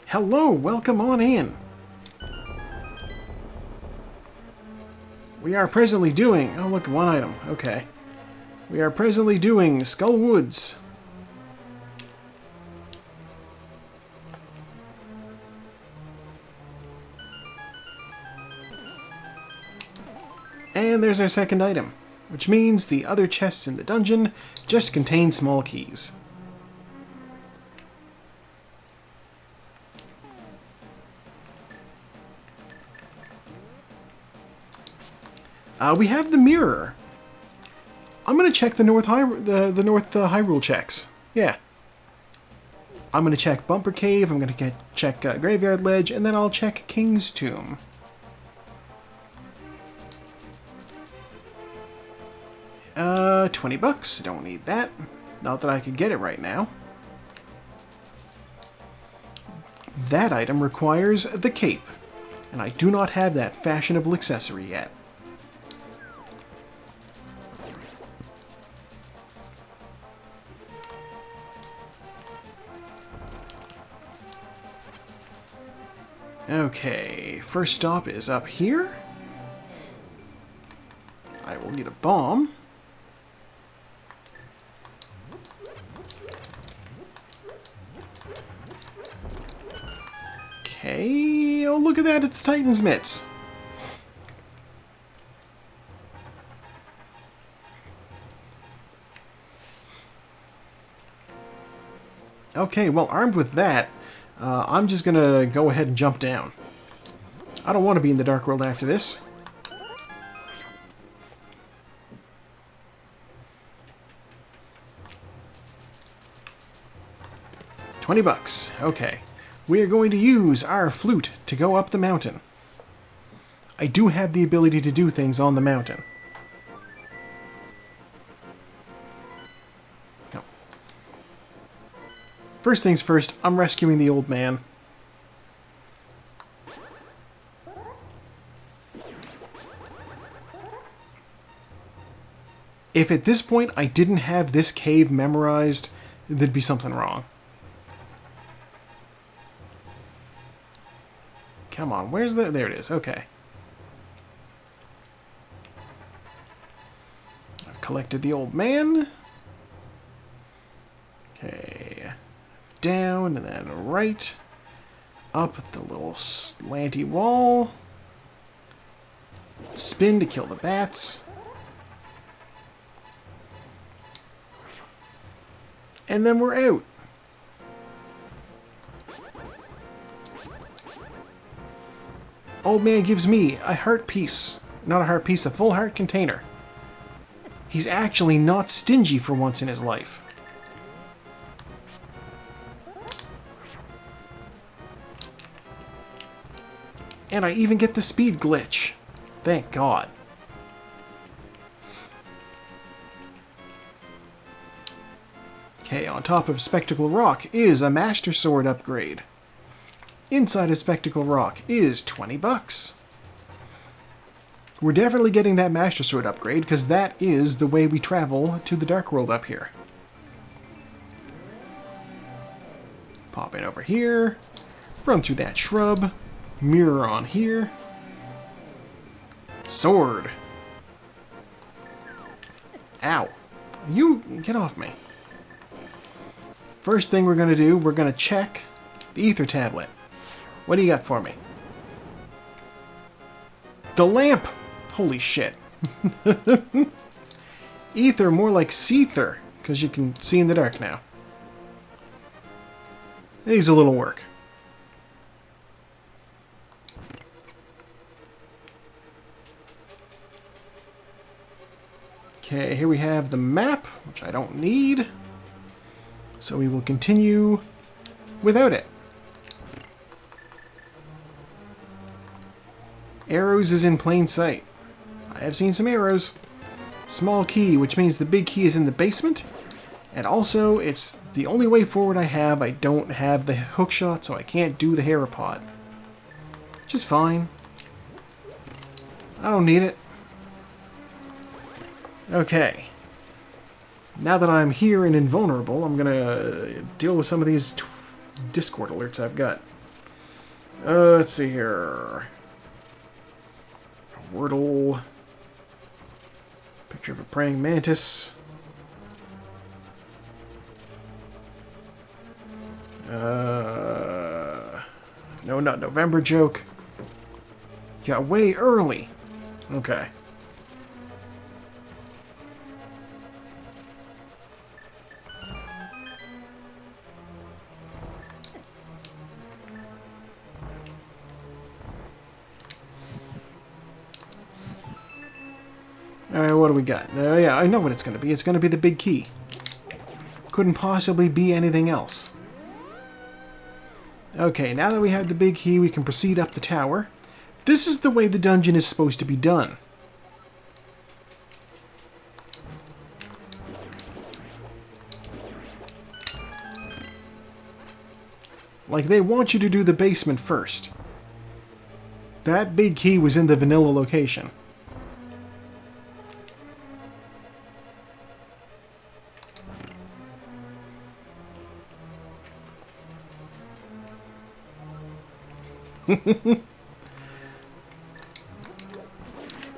Hello, welcome on in. We are presently doing... Oh, look, 1 item. Okay. We are presently doing Skull Woods. And there's our second item, which means the other chests in the dungeon just contain small keys. We have the mirror. I'm gonna check the North Hyrule checks. Yeah. I'm gonna check Bumper Cave. I'm gonna check Graveyard Ledge, and then I'll check King's Tomb. $20. Don't need that. Not that I could get it right now. That item requires the cape, and I do not have that fashionable accessory yet. Okay, first stop is up here. I will need a bomb. Okay, oh look at that, it's the Titan's Mitts. Okay, well armed with that, I'm just gonna go ahead and jump down. I don't want to be in the Dark World after this. $20. Okay. We are going to use our flute to go up the mountain. I do have the ability to do things on the mountain. No. First things first, I'm rescuing the old man. If at this point I didn't have this cave memorized, there'd be something wrong. Come on, where's the... There it is, okay. I've collected the old man. Okay. Down, and then right. Up the little slanty wall. Spin to kill the bats. And then we're out. Old man gives me a heart piece. Not a heart piece, a full heart container. He's actually not stingy for once in his life. And I even get the speed glitch. Thank God. Okay, on top of Spectacle Rock is a Master Sword upgrade. Inside of Spectacle Rock is 20 bucks. We're definitely getting that Master Sword upgrade, because that is the way we travel to the Dark World up here. Pop in over here. Run through that shrub. Mirror on here. Sword. Ow. You get off me. First thing we're going to do, we're going to check the ether tablet. What do you got for me? The lamp! Holy shit. Ether, more like seether, because you can see in the dark now. It needs a little work. Okay, here we have the map, which I don't need. So we will continue without it. Arrows is in plain sight. I have seen some arrows. Small key, which means the big key is in the basement. And also, it's the only way forward I have. I don't have the hookshot, so I can't do the Herapod. Which is fine. I don't need it. Okay. Now that I'm here and invulnerable, I'm gonna deal with some of these Discord alerts I've got. Let's see here. Wordle. Picture of a praying mantis. No, not November joke. Got way early. Okay. Alright, what do we got? Yeah, I know what it's going to be. It's going to be the big key. Couldn't possibly be anything else. Okay, now that we have the big key, we can proceed up the tower. This is the way the dungeon is supposed to be done. Like, they want you to do the basement first. That big key was in the vanilla location.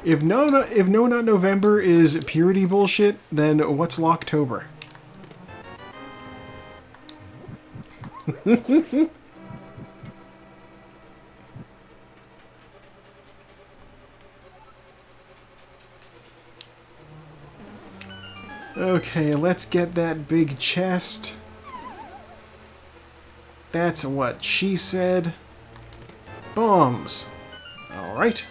If no not November is purity bullshit, then what's Locktober? Okay, let's get that big chest. That's what she said. Bombs. Alright.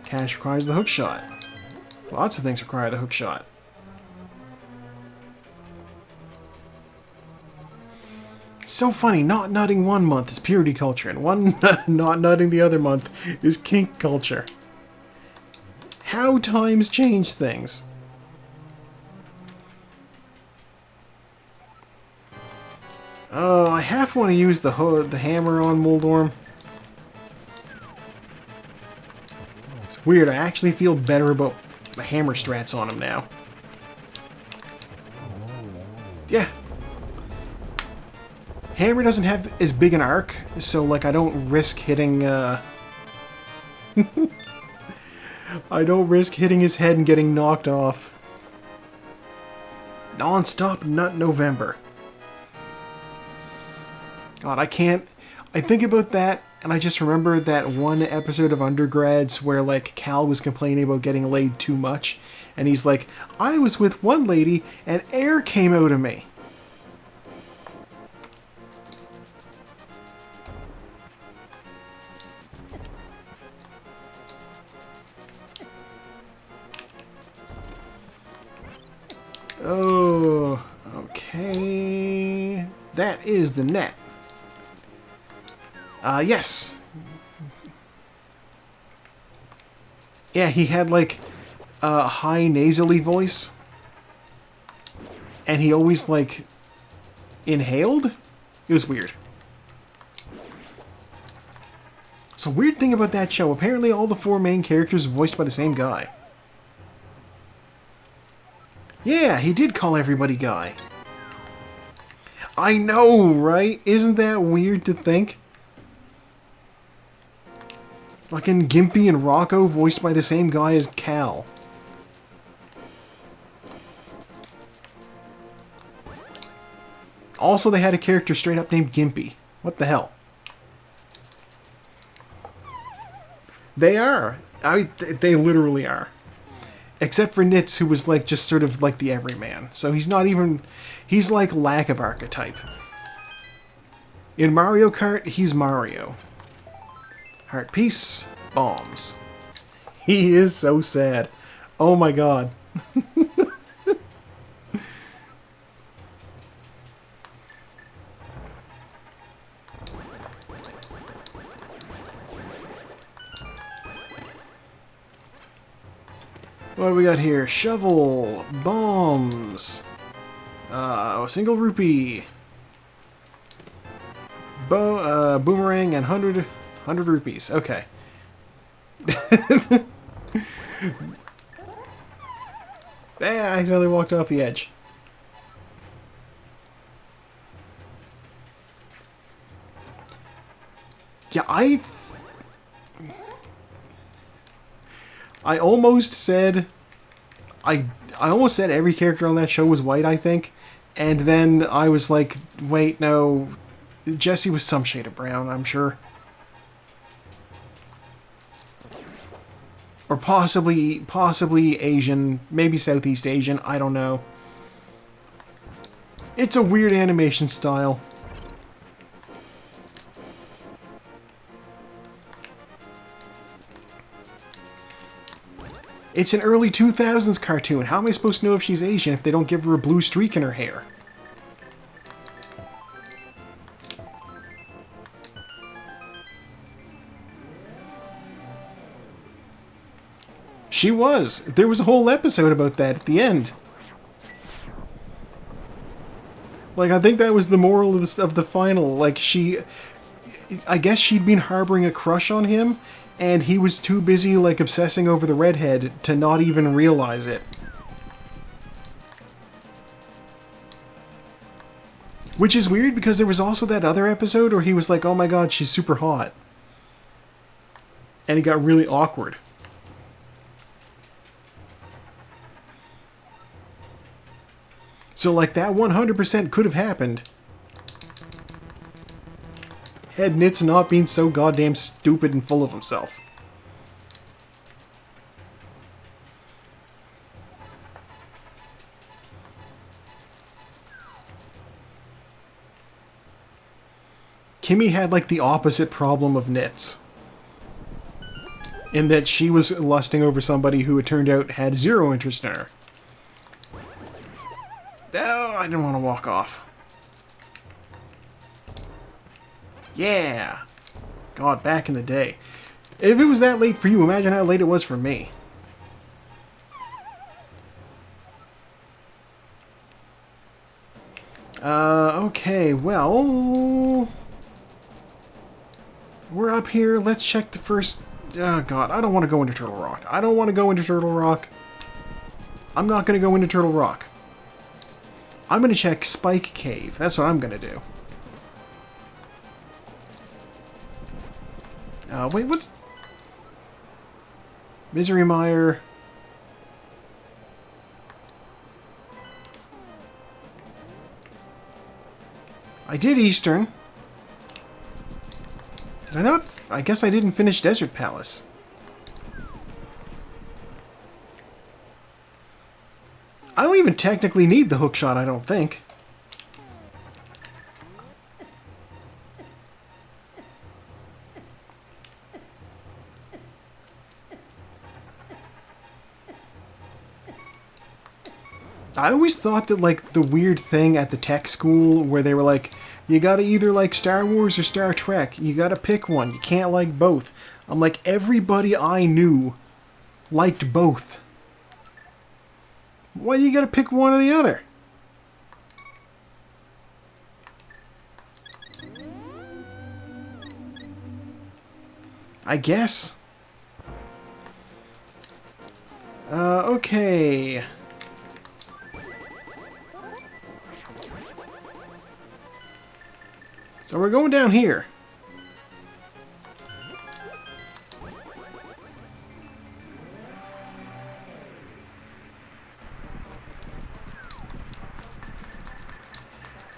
Cash requires the hookshot. Lots of things require the hookshot. So funny, not nutting one month is purity culture, and not nutting the other month is kink culture. How times change things. Oh, I half want to use the hammer on Moldorm. It's weird, I actually feel better about the hammer strats on him now. Yeah. Hammer doesn't have as big an arc, so, like, I don't risk hitting, I don't risk hitting his head and getting knocked off. Non-stop Nut November. God, I can't... I think about that, and I just remember that one episode of Undergrads where, like, Cal was complaining about getting laid too much, and he's like, I was with one lady, and air came out of me. Oh, okay. That is the net. Yes. Yeah, he had, like, a high nasally voice. And he always, like, inhaled? It was weird. So, weird thing about that show, apparently all the 4 main characters are voiced by the same guy. Yeah, he did call everybody Guy. I know, right? Isn't that weird to think? Fucking Gimpy and Rocco voiced by the same guy as Cal. Also, they had a character straight up named Gimpy. What the hell? They are. They literally are. Except for Nitz, who was like just sort of like the everyman. So he's not even... He's like lack of archetype. In Mario Kart, he's Mario. Heart Piece, bombs. He is so sad. Oh my god. What do we got here? Shovel, bombs, a single rupee, boomerang, and 100 rupees. Okay. I accidentally walked off the edge. Yeah, I almost said... I almost said every character on that show was white, I think. And then I was like, wait, no. Jesse was some shade of brown, I'm sure. Or possibly Asian. Maybe Southeast Asian, I don't know. It's a weird animation style. It's an early 2000s cartoon. How am I supposed to know if she's Asian if they don't give her a blue streak in her hair? She was. There was a whole episode about that at the end. Like, I think that was the moral of the final. Like, I guess she'd been harboring a crush on him, and he was too busy, like, obsessing over the redhead to not even realize it. Which is weird, because there was also that other episode where he was like, oh my god, she's super hot. And it got really awkward. So, like, that 100% could have happened. Had Nitz not been so goddamn stupid and full of himself. Kimmy had, like, the opposite problem of Nitz. In that she was lusting over somebody who it turned out had zero interest in her. Oh, I didn't want to walk off. Yeah! God, back in the day. If it was that late for you, imagine how late it was for me. Okay, well... We're up here, let's check the first... Oh god, I don't want to go into Turtle Rock. I don't want to go into Turtle Rock. I'm not going to go into Turtle Rock. I'm going to check Spike Cave. That's what I'm going to do. Wait, what's... Misery Mire. I did Eastern. Did I not? I guess I didn't finish Desert Palace. I don't even technically need the hookshot, I don't think. I always thought that, like, the weird thing at the tech school where they were like, you gotta either like Star Wars or Star Trek. You gotta pick one. You can't like both. I'm like, everybody I knew liked both. Why do you gotta pick one or the other? I guess. Okay. So we're going down here.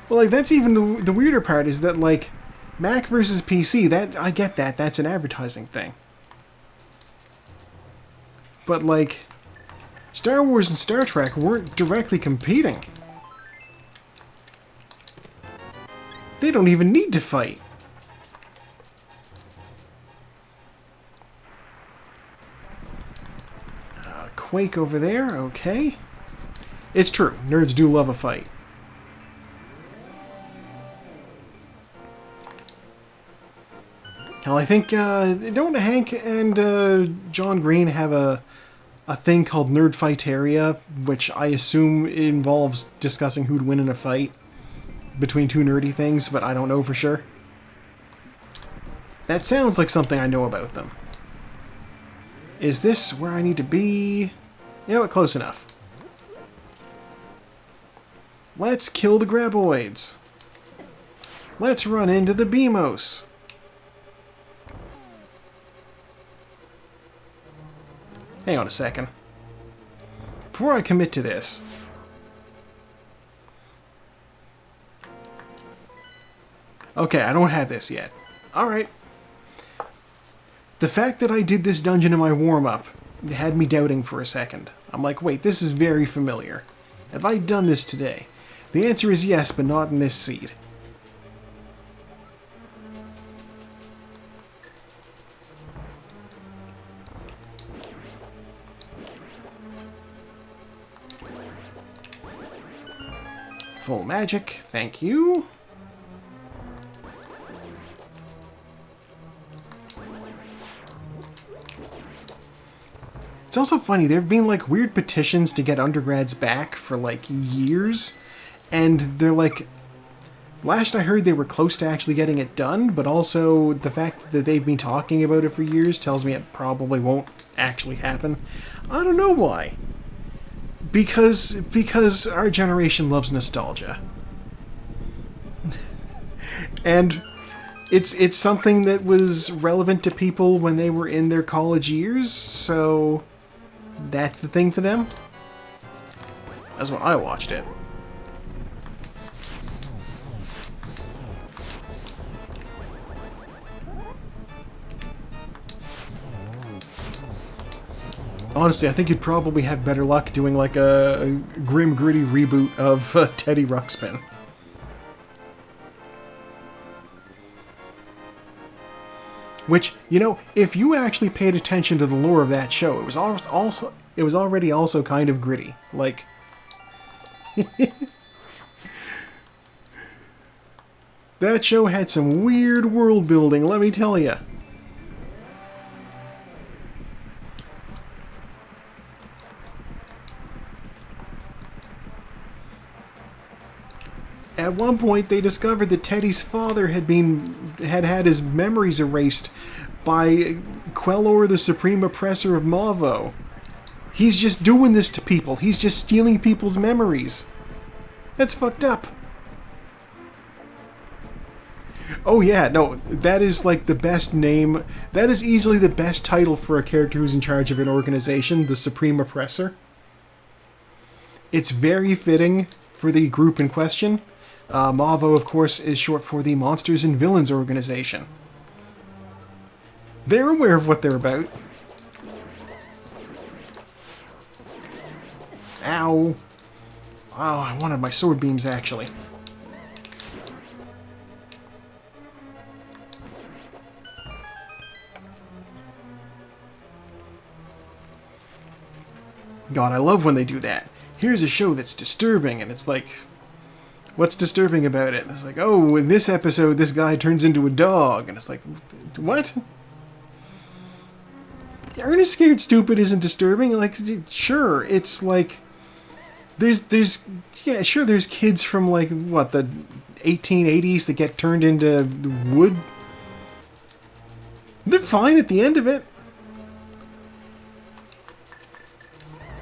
Well, like, that's even the weirder part is that, like, Mac versus PC, that, I get that, that's an advertising thing. But, like, Star Wars and Star Trek weren't directly competing. They don't even need to fight. Quake over there, okay. It's true, nerds do love a fight. Hell, I think, don't Hank and John Green have a thing called Nerd Fighteria, which I assume involves discussing who'd win in a fight between two nerdy things, but I don't know for sure. That sounds like something I know about them. Is this where I need to be? You know what, close enough. Let's kill the graboids. Let's run into the Beamos. Hang on a second. Before I commit to this, okay, I don't have this yet. Alright. The fact that I did this dungeon in my warm-up had me doubting for a second. I'm like, wait, this is very familiar. Have I done this today? The answer is yes, but not in this seed. Full magic, thank you. It's also funny, there have been like weird petitions to get undergrads back for like years, and they're like, last I heard they were close to actually getting it done, but also the fact that they've been talking about it for years tells me it probably won't actually happen. I don't know why. Because our generation loves nostalgia. And it's something that was relevant to people when they were in their college years, so that's the thing for them. That's when I watched it. Honestly, I think you'd probably have better luck doing like a grim, gritty reboot of Teddy Ruxpin. Which, you know, if you actually paid attention to the lore of that show, it was already also kind of gritty. Like, that show had some weird world building, let me tell you. At one point, they discovered that Teddy's father had had his memories erased by Quellor, the supreme oppressor of Mavo. He's just doing this to people. He's just stealing people's memories. That's fucked up. Oh yeah, no, that is like the best name. That is easily the best title for a character who's in charge of an organization, the Supreme Oppressor. It's very fitting for the group in question. MAVO, of course, is short for the Monsters and Villains Organization. They're aware of what they're about. Ow. Oh, I wanted my sword beams, actually. God, I love when they do that. Here's a show that's disturbing, and it's like, what's disturbing about it? And it's like, oh, in this episode, this guy turns into a dog, and it's like, what? Ernest Scared Stupid isn't disturbing. Like, sure, it's like, yeah, sure, there's kids from like what, the 1880s that get turned into wood. They're fine at the end of it.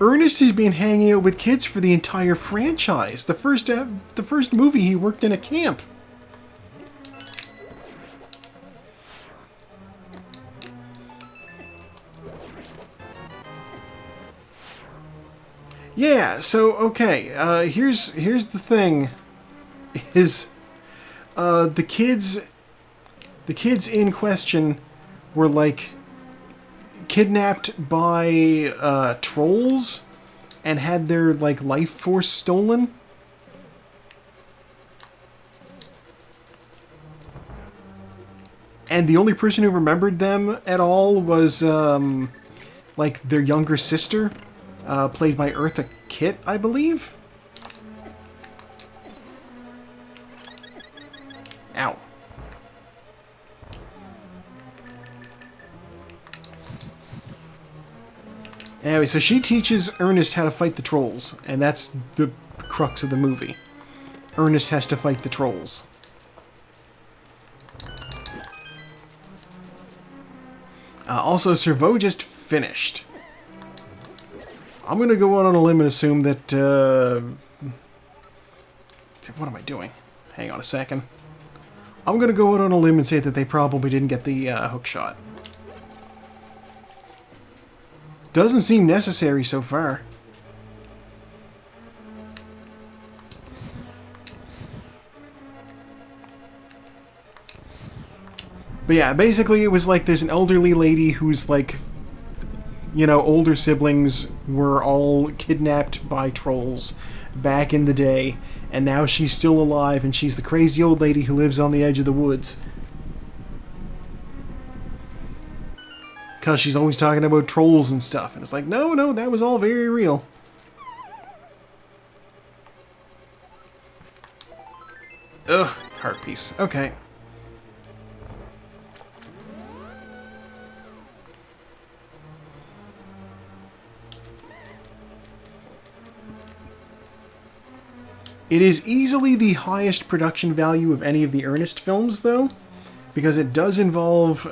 Ernest has been hanging out with kids for the entire franchise. The first movie he worked in a camp. Yeah, so okay, here's the thing. Is the kids in question were like kidnapped by trolls and had their like life force stolen. And the only person who remembered them at all was like their younger sister, played by Eartha Kitt, I believe. Ow. Anyway, so she teaches Ernest how to fight the trolls, and that's the crux of the movie. Ernest has to fight the trolls. Also, Servo just finished. I'm gonna go out on a limb and assume that, what am I doing? Hang on a second. I'm gonna go out on a limb and say that they probably didn't get the hook shot. Doesn't seem necessary so far. But yeah, basically it was like there's an elderly lady who's like, you know, older siblings were all kidnapped by trolls back in the day, and now she's still alive, and she's the crazy old lady who lives on the edge of the woods. Because she's always talking about trolls and stuff, and it's like, no, no, that was all very real. Ugh, heart piece. Okay. It is easily the highest production value of any of the Ernest films, though, because it does involve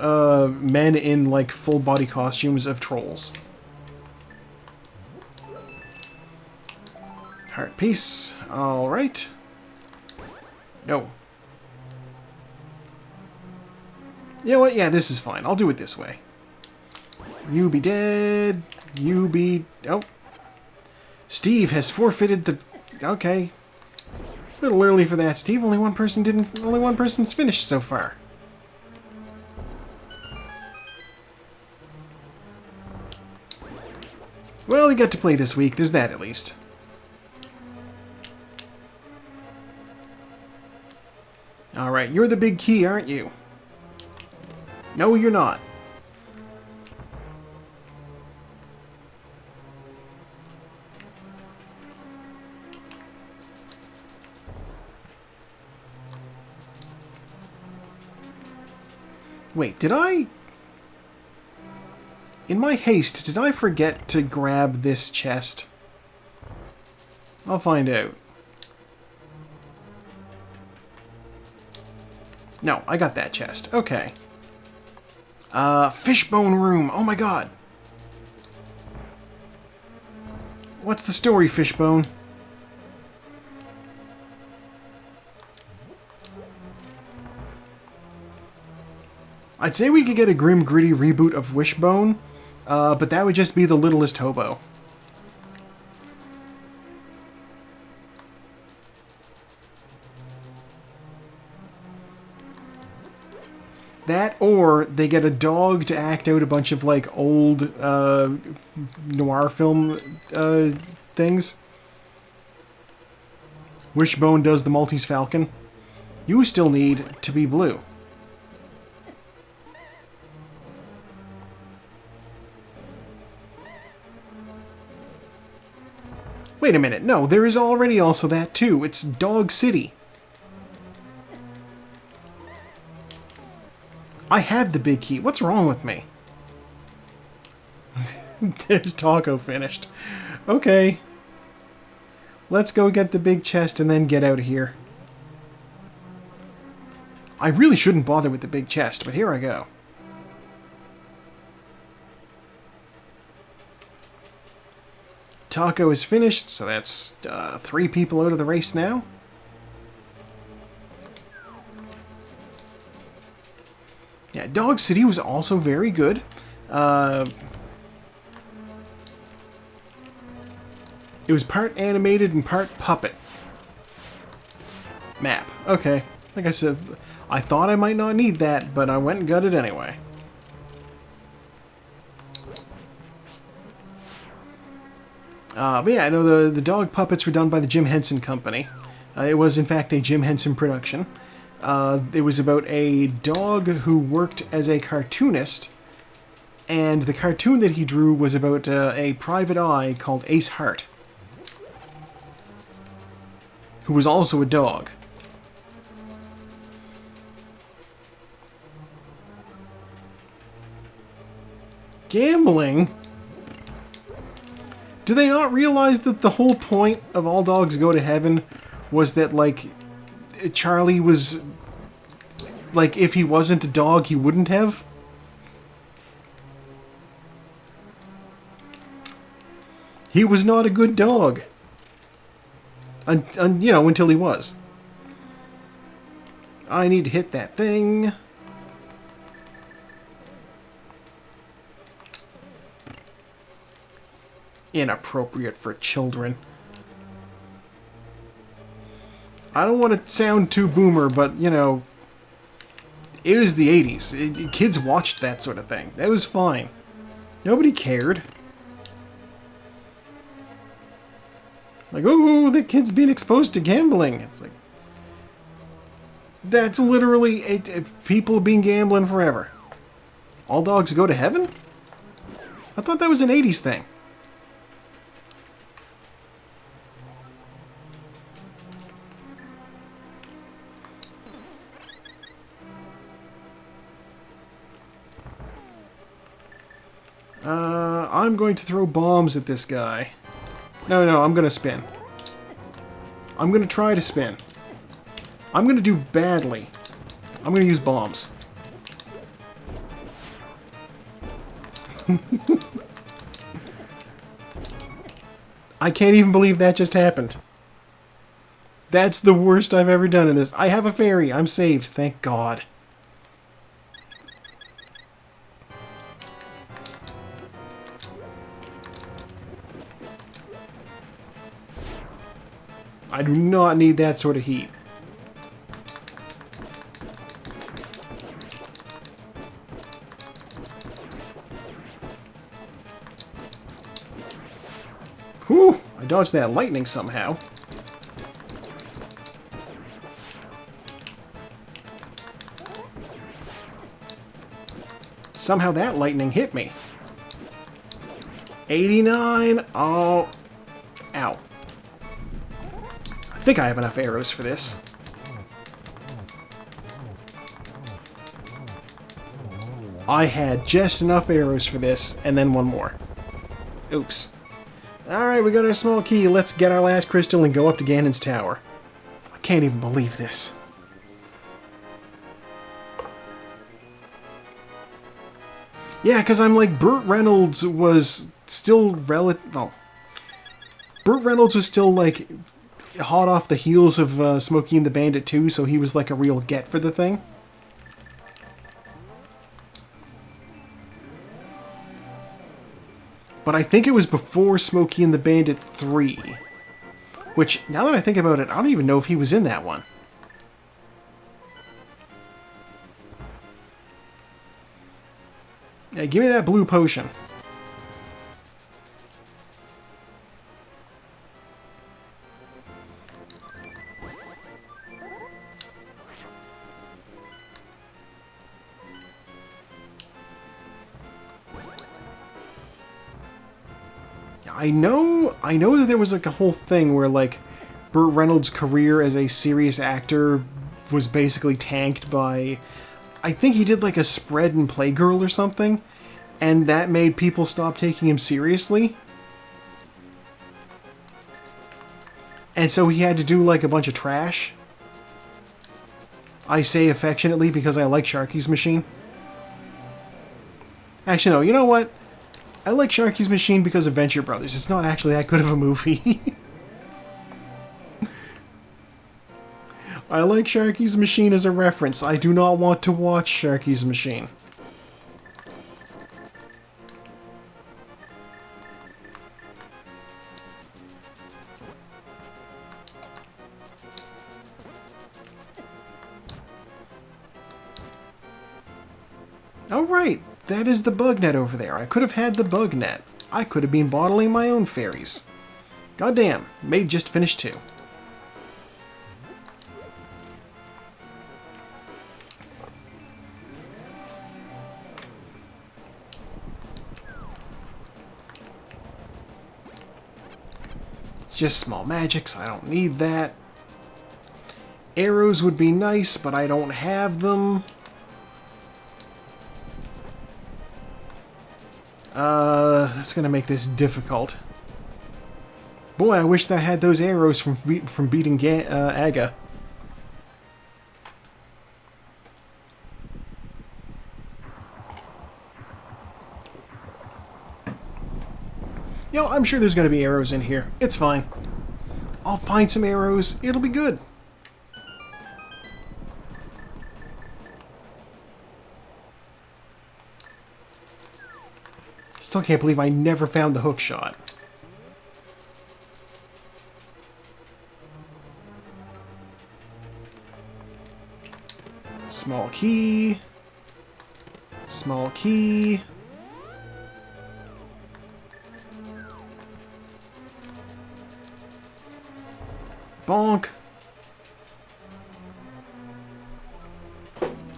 men in, like, full-body costumes of trolls. Heart piece. Alright. No. You know what? Yeah, this is fine. I'll do it this way. You be dead. You be... Oh. Steve has forfeited the... Okay. A little early for that, Steve. Only one person's finished so far. Well, he got to play this week. There's that, at least. Alright, you're the big key, aren't you? No, you're not. Wait, did I... In my haste, did I forget to grab this chest? I'll find out. No, I got that chest. Okay. Fishbone room. Oh my god. What's the story, Fishbone? I'd say we could get a grim, gritty reboot of Wishbone, but that would just be the littlest hobo. That, or they get a dog to act out a bunch of, like, old noir film things. Wishbone does the Maltese Falcon. You still need to be blue. Wait a minute, no, there is already also that too. It's Dog City. I have the big key. What's wrong with me? There's Taco finished. Okay. Let's go get the big chest and then get out of here. I really shouldn't bother with the big chest, but here I go. Taco is finished, so that's 3 people out of the race now. Yeah, Dog City was also very good. It was part animated and part puppet. Map. Okay. Like I said, I thought I might not need that, but I went and got it anyway. But yeah, I know the dog puppets were done by the Jim Henson Company. It was, in fact, a Jim Henson production. It was about a dog who worked as a cartoonist, and the cartoon that he drew was about a private eye called Ace Hart, who was also a dog. Gambling? Do they not realize that the whole point of All Dogs Go to Heaven was that, like, Charlie was... like, if he wasn't a dog, he wouldn't have? He was not a good dog. You know, until he was. I need to hit that thing. Inappropriate for children. I don't want to sound too boomer, but, you know, it was the 80s. Kids watched that sort of thing. That was fine. Nobody cared. Like, oh, the kid's being exposed to gambling. It's like, that's literally people being gambling forever. All dogs go to heaven? I thought that was an 80s thing. I'm going to throw bombs at this guy. No, I'm going to spin. I'm going to try to spin. I'm going to do badly. I'm going to use bombs. I can't even believe that just happened. That's the worst I've ever done in this. I have a fairy. I'm saved. Thank God. I do not need that sort of heat. Whew! I dodged that lightning somehow. Somehow that lightning hit me. 89! Oh. Ow. I think I have enough arrows for this. I had just enough arrows for this, and then one more. Oops. Alright, we got our small key. Let's get our last crystal and go up to Ganon's tower. I can't even believe this. Yeah, because I'm like, Burt Reynolds was still Burt Reynolds was still, like, hot off the heels of Smokey and the Bandit 2, so he was like a real get for the thing. But I think it was before Smokey and the Bandit 3. Which, now that I think about it, I don't even know if he was in that one. Yeah, give me that blue potion. I know that there was like a whole thing where like Burt Reynolds' career as a serious actor was basically tanked by, I think he did like a spread in Playgirl or something, and that made people stop taking him seriously. And so he had to do like a bunch of trash. I say affectionately because I like Sharky's Machine. Actually, no, you know what? I like Sharky's Machine because of Venture Brothers. It's not actually that good of a movie. I like Sharky's Machine as a reference. I do not want to watch Sharky's Machine. Oh right, that is the bug net over there. I could have had the bug net. I could have been bottling my own fairies. Goddamn, Maid just finished too. Just small magics, I don't need that. Arrows would be nice, but I don't have them. That's gonna make this difficult. Boy, I wish that I had those arrows from beating Aga. Yo, I'm sure there's gonna be arrows in here. It's fine. I'll find some arrows. It'll be good. Still can't believe I never found the hook shot. Small key. Small key. Bonk.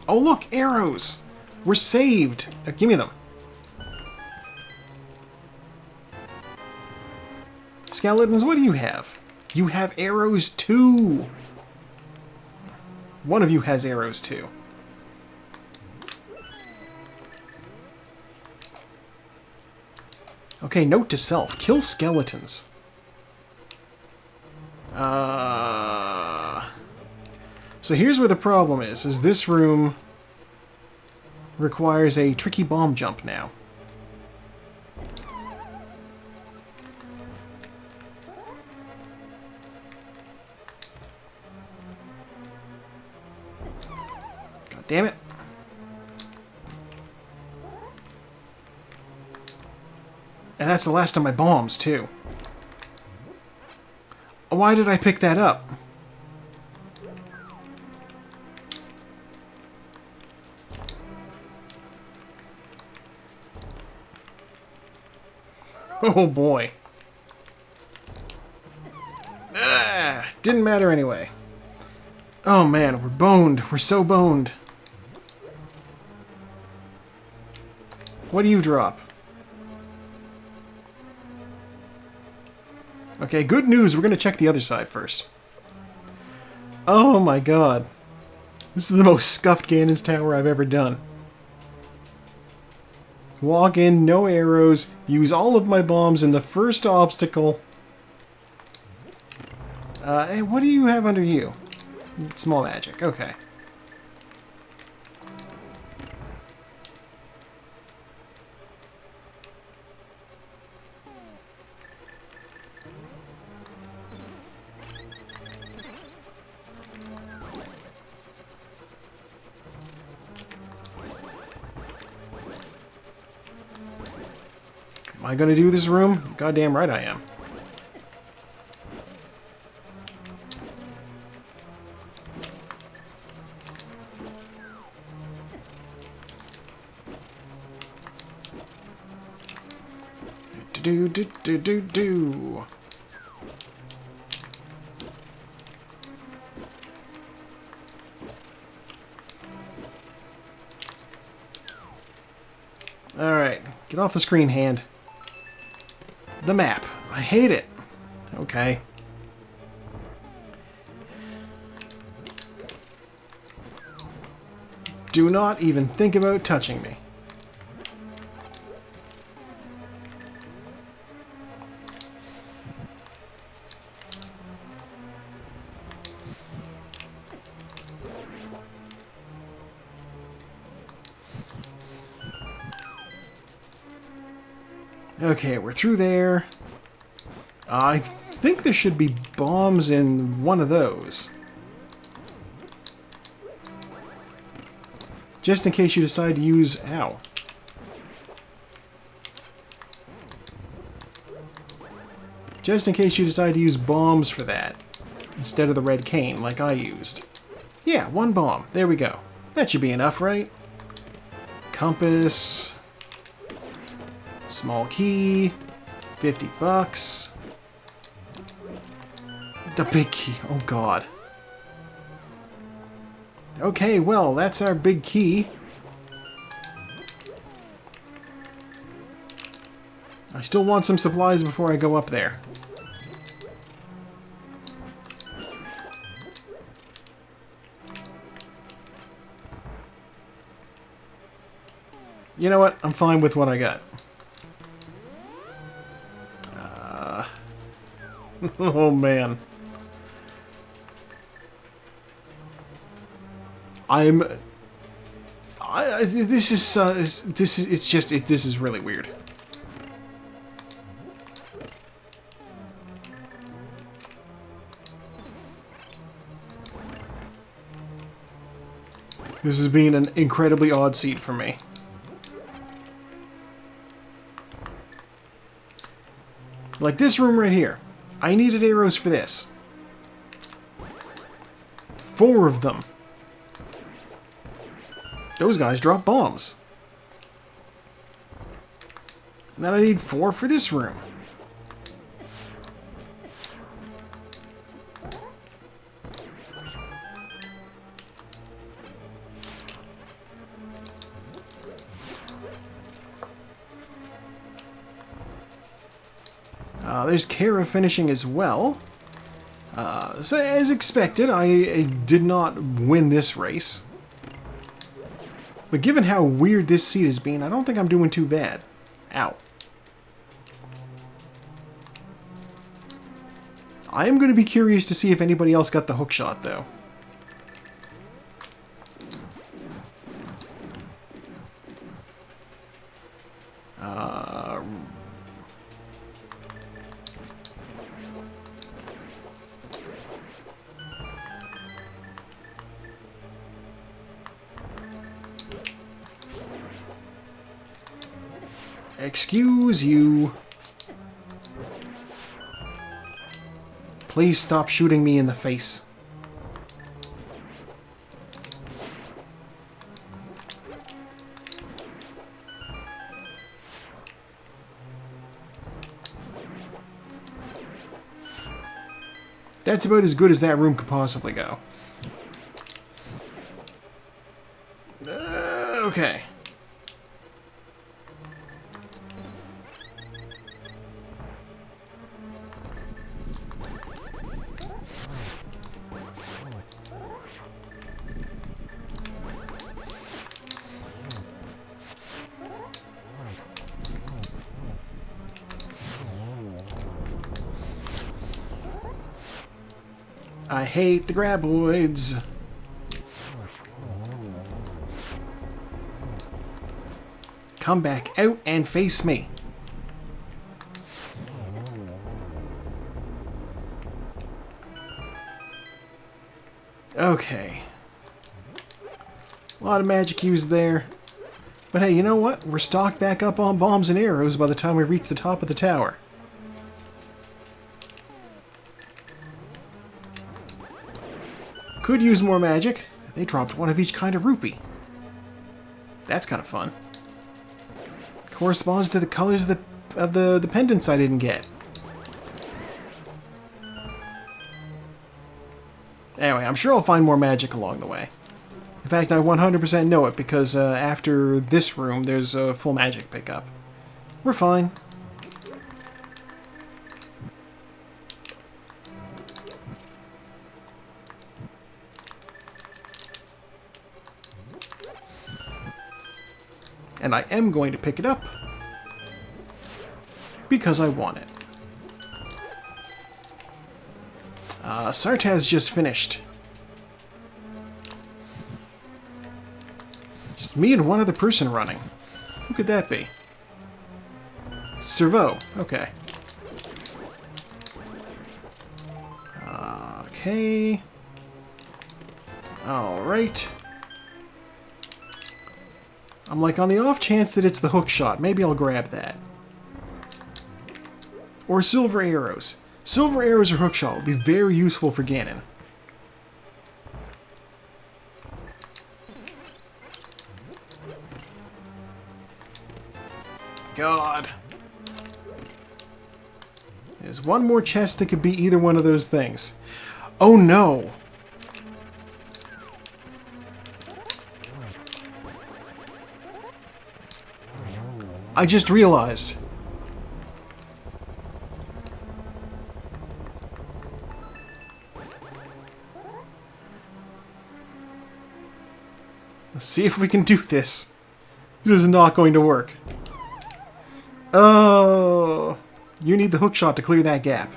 Oh look, arrows! We're saved! Give me them. Skeletons, what do you have? You have arrows too! One of you has arrows too. Okay, note to self. Kill skeletons. So here's where the problem is this room requires a tricky bomb jump now. God damn it. And that's the last of my bombs, too. Why did I pick that up? Oh boy. Didn't matter anyway. Oh man, we're boned. We're so boned. What do you drop? Okay, good news. We're going to check the other side first. Oh my god. This is the most scuffed Ganon's Tower I've ever done. Walk in, no arrows, use all of my bombs in the first obstacle. Hey, what do you have under you? Small magic, okay. Come I gonna do this room? Goddamn right I am. Do. Alright, get off the screen, hand. The map. I hate it. Okay. Do not even think about touching me. Okay, we're through there. I think there should be bombs in one of those. Just in case you decide to use... Ow. Just in case you decide to use bombs for that, instead of the red cane like I used. Yeah, one bomb. There we go. That should be enough, right? Compass... Small key, $50. The big key, oh god. Okay, well, that's our big key. I still want some supplies before I go up there. You know what? I'm fine with what I got. Oh man. This is really weird. This has been an incredibly odd seat for me. Like this room right here. I needed arrows for this. 4 of them. Those guys drop bombs. And then I need 4 for this room. There's Kara finishing as well. So as expected, I did not win this race. But given how weird this seat has been, I don't think I'm doing too bad. Ow. I am going to be curious to see if anybody else got the hook shot, though. Excuse you. Please stop shooting me in the face. That's about as good as that room could possibly go. Okay. I hate the graboids. Come back out and face me. Okay. A lot of magic used there. But hey, you know what? We're stocked back up on bombs and arrows by the time we reach the top of the tower. Could use more magic. They dropped one of each kind of rupee. That's kind of fun. Corresponds to the colors of the pendants I didn't get. Anyway, I'm sure I'll find more magic along the way. In fact, I 100% know it because after this room, there's a full magic pickup. We're fine. And I am going to pick it up because I want it. Sartaz just finished. Just me and one other person running. Who could that be? Servo. Okay. Okay. Alright. I'm like, on the off chance that it's the hook shot, maybe I'll grab that. Or silver arrows. Silver arrows or hook shot would be very useful for Ganon. God. There's one more chest that could be either one of those things. Oh no! I just realized. Let's see if we can do this. This is not going to work. Oh, you need the hook shot to clear that gap.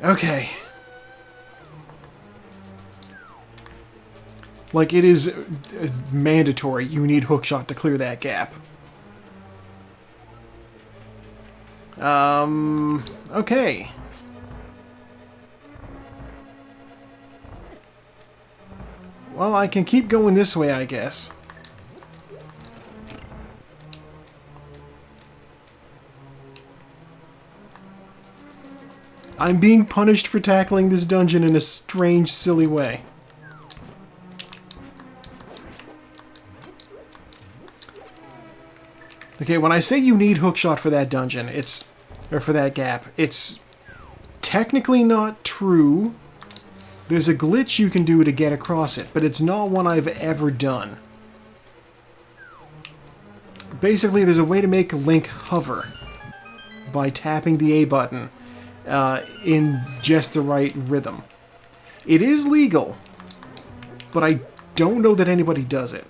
Okay. Like, it is mandatory. You need hookshot to clear that gap. Okay. Well, I can keep going this way, I guess. I'm being punished for tackling this dungeon in a strange, silly way. Okay, when I say you need hookshot for that dungeon, or for that gap, it's technically not true. There's a glitch you can do to get across it, but it's not one I've ever done. Basically, there's a way to make Link hover by tapping the A button in just the right rhythm. It is legal, but I don't know that anybody does it.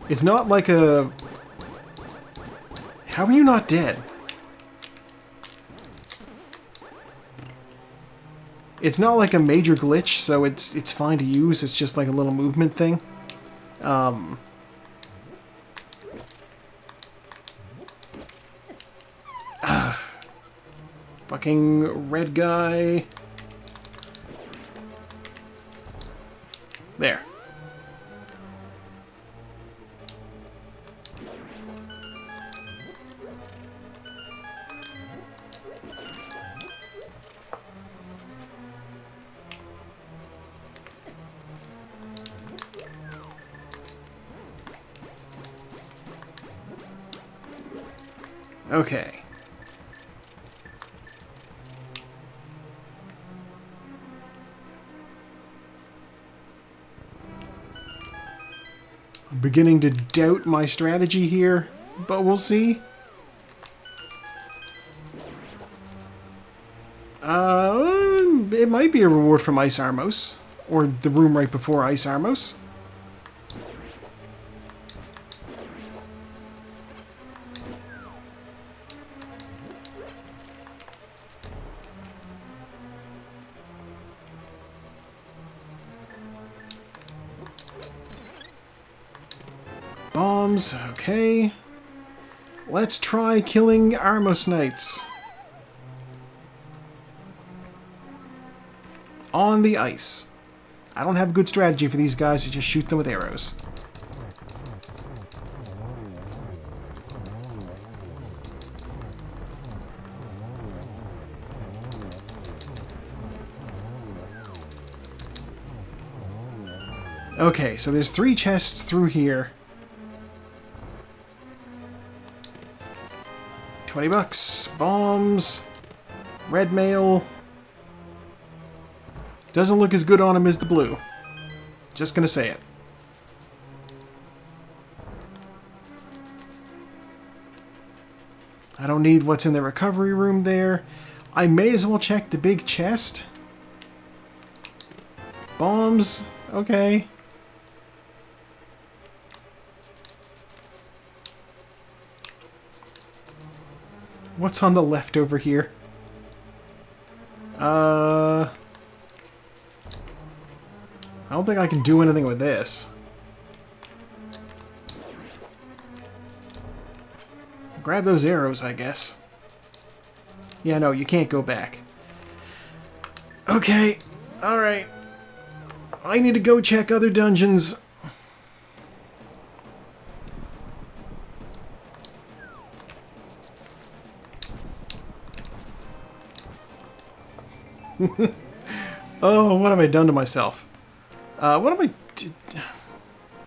It's not like a... How are you not dead? It's not like a major glitch, so it's fine to use. It's just like a little movement thing. Fucking red guy. There. Okay. I'm beginning to doubt my strategy here, but we'll see. It might be a reward from Ice Armos, or the room right before Ice Armos. Bombs, okay. Let's try killing Armos Knights. on the ice. I don't have a good strategy for these guys to just shoot them with arrows. Okay, so there's 3 chests through here. 20 bucks. Bombs. Red mail. Doesn't look as good on him as the blue. Just gonna say it. I don't need what's in the recovery room there. I may as well check the big chest. Bombs. Okay. What's on the left over here? I don't think I can do anything with this. Grab those arrows, I guess. Yeah, no, you can't go back. Okay, alright. I need to go check other dungeons. Oh, what have I done to myself? What am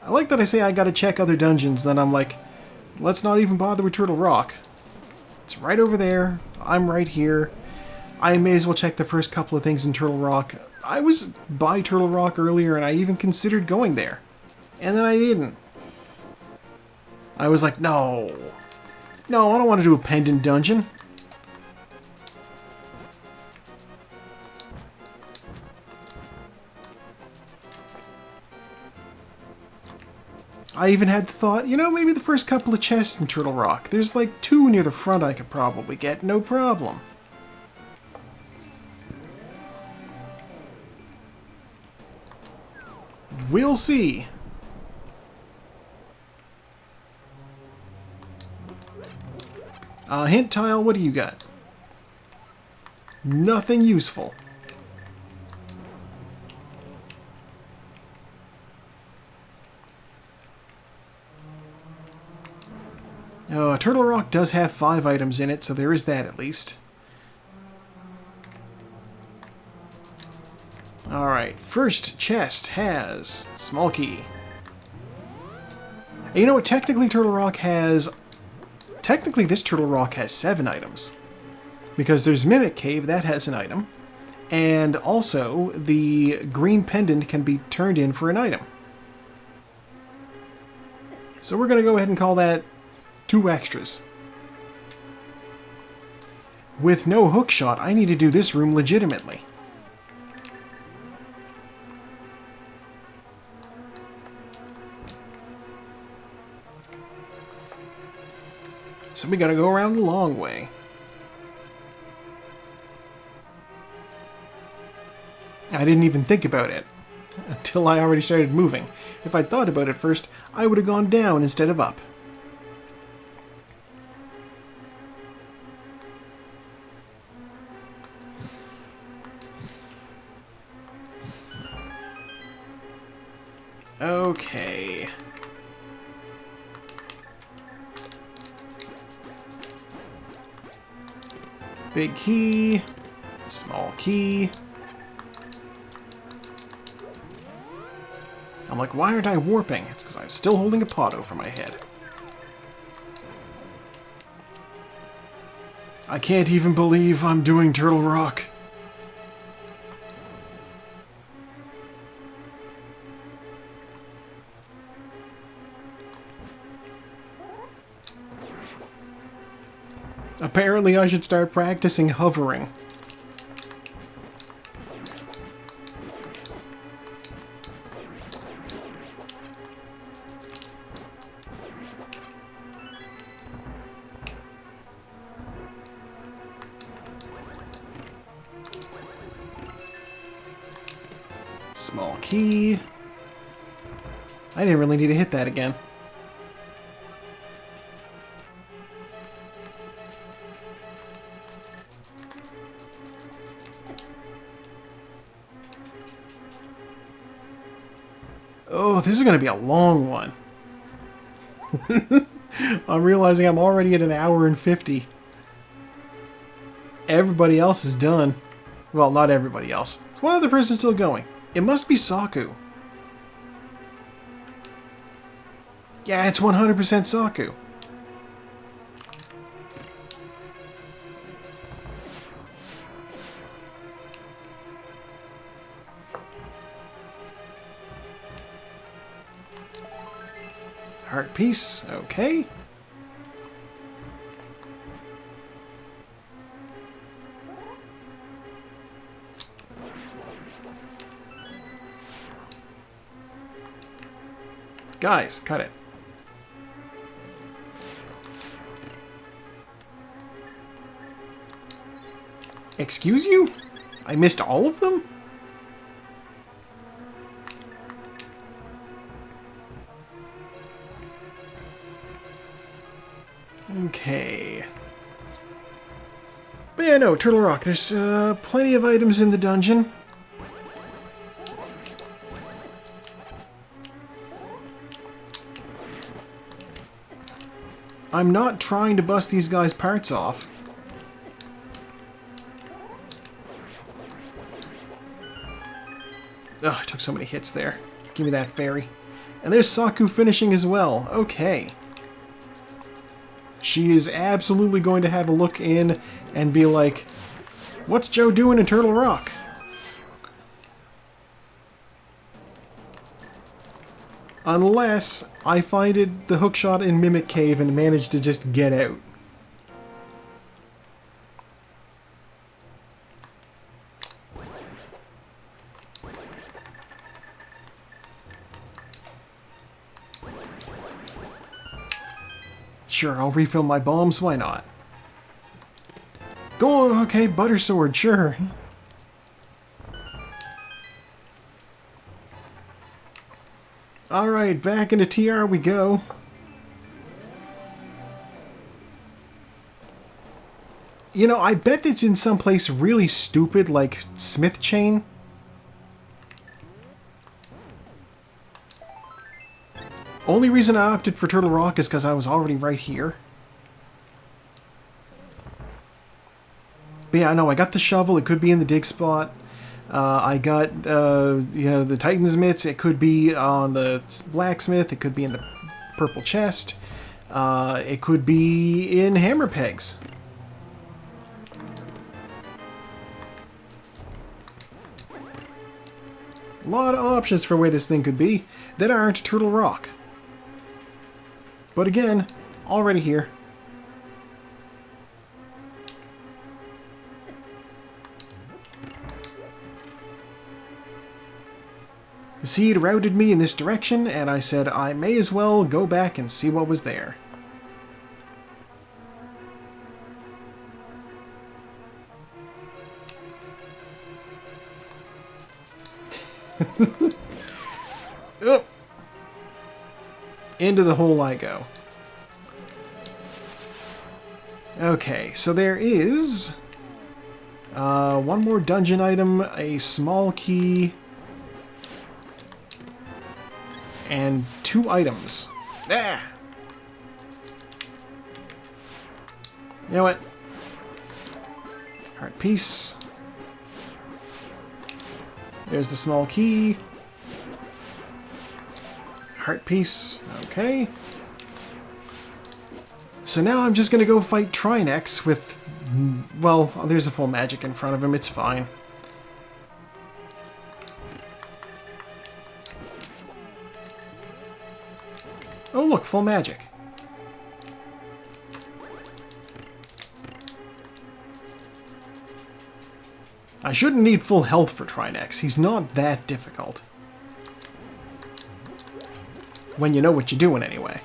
I like that I say I gotta check other dungeons, then I'm like, let's not even bother with Turtle Rock. It's right over there. I'm right here. I may as well check the first couple of things in Turtle Rock. I was by Turtle Rock earlier and I even considered going there. And then I didn't. I was like, no. No, I don't want to do a pendant dungeon. I even had the thought, you know, maybe the first couple of chests in Turtle Rock. There's like 2 near the front I could probably get, no problem. We'll see. Hint tile, what do you got? Nothing useful. Turtle Rock does have 5 items in it, so there is that at least. Alright, first chest has small key. And you know what, technically Turtle Rock has... Technically this Turtle Rock has 7 items. Because there's Mimic Cave, that has an item. And also, the green pendant can be turned in for an item. So we're going to go ahead and call that 2 extras. With no hookshot, I need to do this room legitimately. So we gotta go around the long way. I didn't even think about it until I already started moving. If I'd thought about it first, I would have gone down instead of up. Okay. Big key, small key. I'm like, why aren't I warping? It's because I'm still holding a pot over my head. I can't even believe I'm doing Turtle Rock. Apparently I should start practicing hovering. Small key. I didn't really need to hit that again. Oh, this is going to be a long one. I'm realizing I'm already at an hour and 50. Everybody else is done. Well, not everybody else. There's one other person still going. It must be Saku. Yeah, it's 100% Saku. Heart piece, okay. Guys, cut it. Excuse you? I missed all of them? Okay. But yeah, no, Turtle Rock, there's plenty of items in the dungeon. I'm not trying to bust these guys' parts off. Ugh, I took so many hits there. Give me that fairy. And there's Saku finishing as well. Okay. She is absolutely going to have a look in and be like, what's Joe doing in Turtle Rock? Unless I find it the hookshot in Mimic Cave and manage to just get out. Sure, I'll refill my bombs, why not? Go on, okay, Butter Sword, sure. Alright, back into TR we go. You know, I bet it's in some place really stupid like Smith Chain. Only reason I opted for Turtle Rock is because I was already right here. But yeah, I know, I got the shovel, it could be in the dig spot. I got, you know, the Titan's mitts, it could be on the blacksmith, it could be in the purple chest, it could be in hammer pegs. A lot of options for where this thing could be that aren't Turtle Rock. But again, already here. The seed routed me in this direction, and I said I may as well go back and see what was there. Oh. Into the hole I go. Okay, so there is one more dungeon item, a small key, and 2 items. Ah! You know what? Heart piece. There's the small key. Heart piece. Okay. So now I'm just gonna go fight Trinex with... well, there's a full magic in front of him. It's fine. Oh look, full magic. I shouldn't need full health for Trinex. He's not that difficult. When you know what you're doing anyway.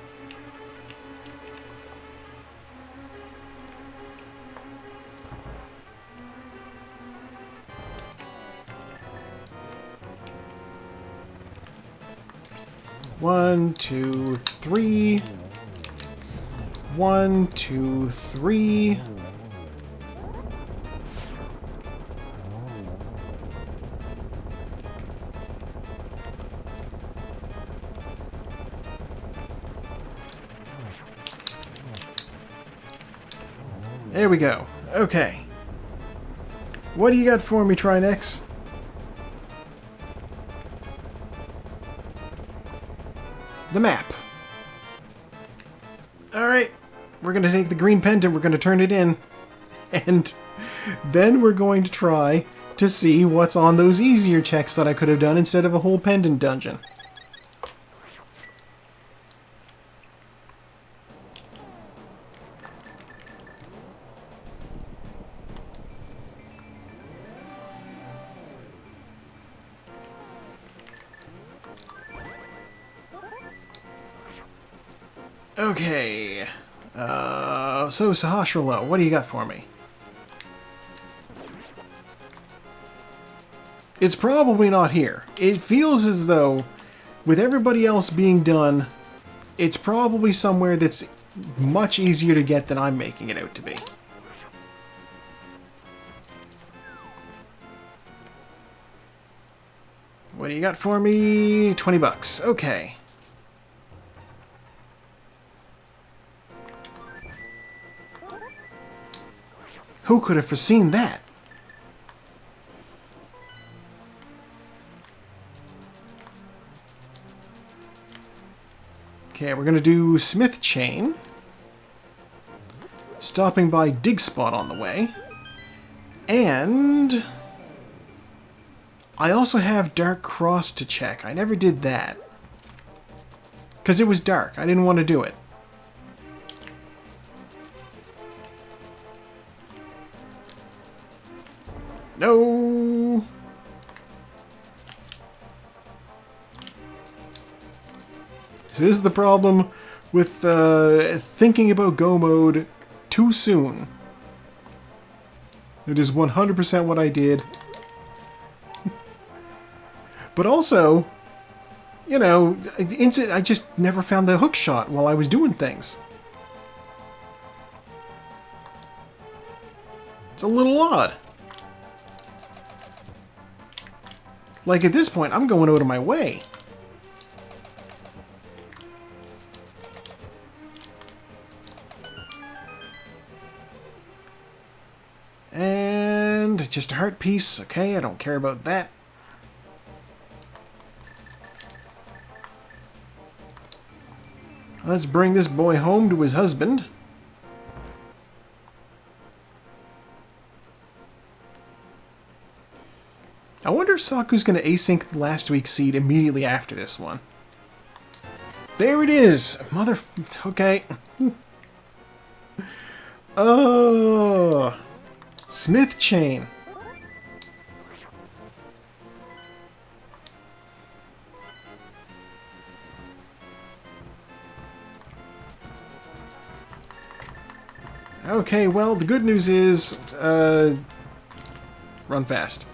One, two, three. 1, 2, 3. There we go. Okay. What do you got for me, Trinex? The map. Alright. We're going to take the green pendant, we're going to turn it in. And then we're going to try to see what's on those easier checks that I could have done instead of a whole pendant dungeon. Okay. So Sahasrahla, what do you got for me? It's probably not here. It feels as though, with everybody else being done, it's probably somewhere that's much easier to get than I'm making it out to be. What do you got for me? 20 bucks. Okay. Who could have foreseen that? Okay, we're gonna do Smith Chain. Stopping by Dig Spot on the way. And I also have Dark Cross to check. I never did that. Because it was dark. I didn't want to do it. No. So this is the problem with thinking about Go mode too soon. It is 100% what I did. But also, you know, I just never found the hook shot while I was doing things. It's a little odd. Like, at this point, I'm going out of my way. And just a heart piece. Okay, I don't care about that. Let's bring this boy home to his husband. I wonder if Saku's going to async last week's seed immediately after this one. There it is! Mother... Okay. Oh... Smith Chain. Okay, well, the good news is... run fast.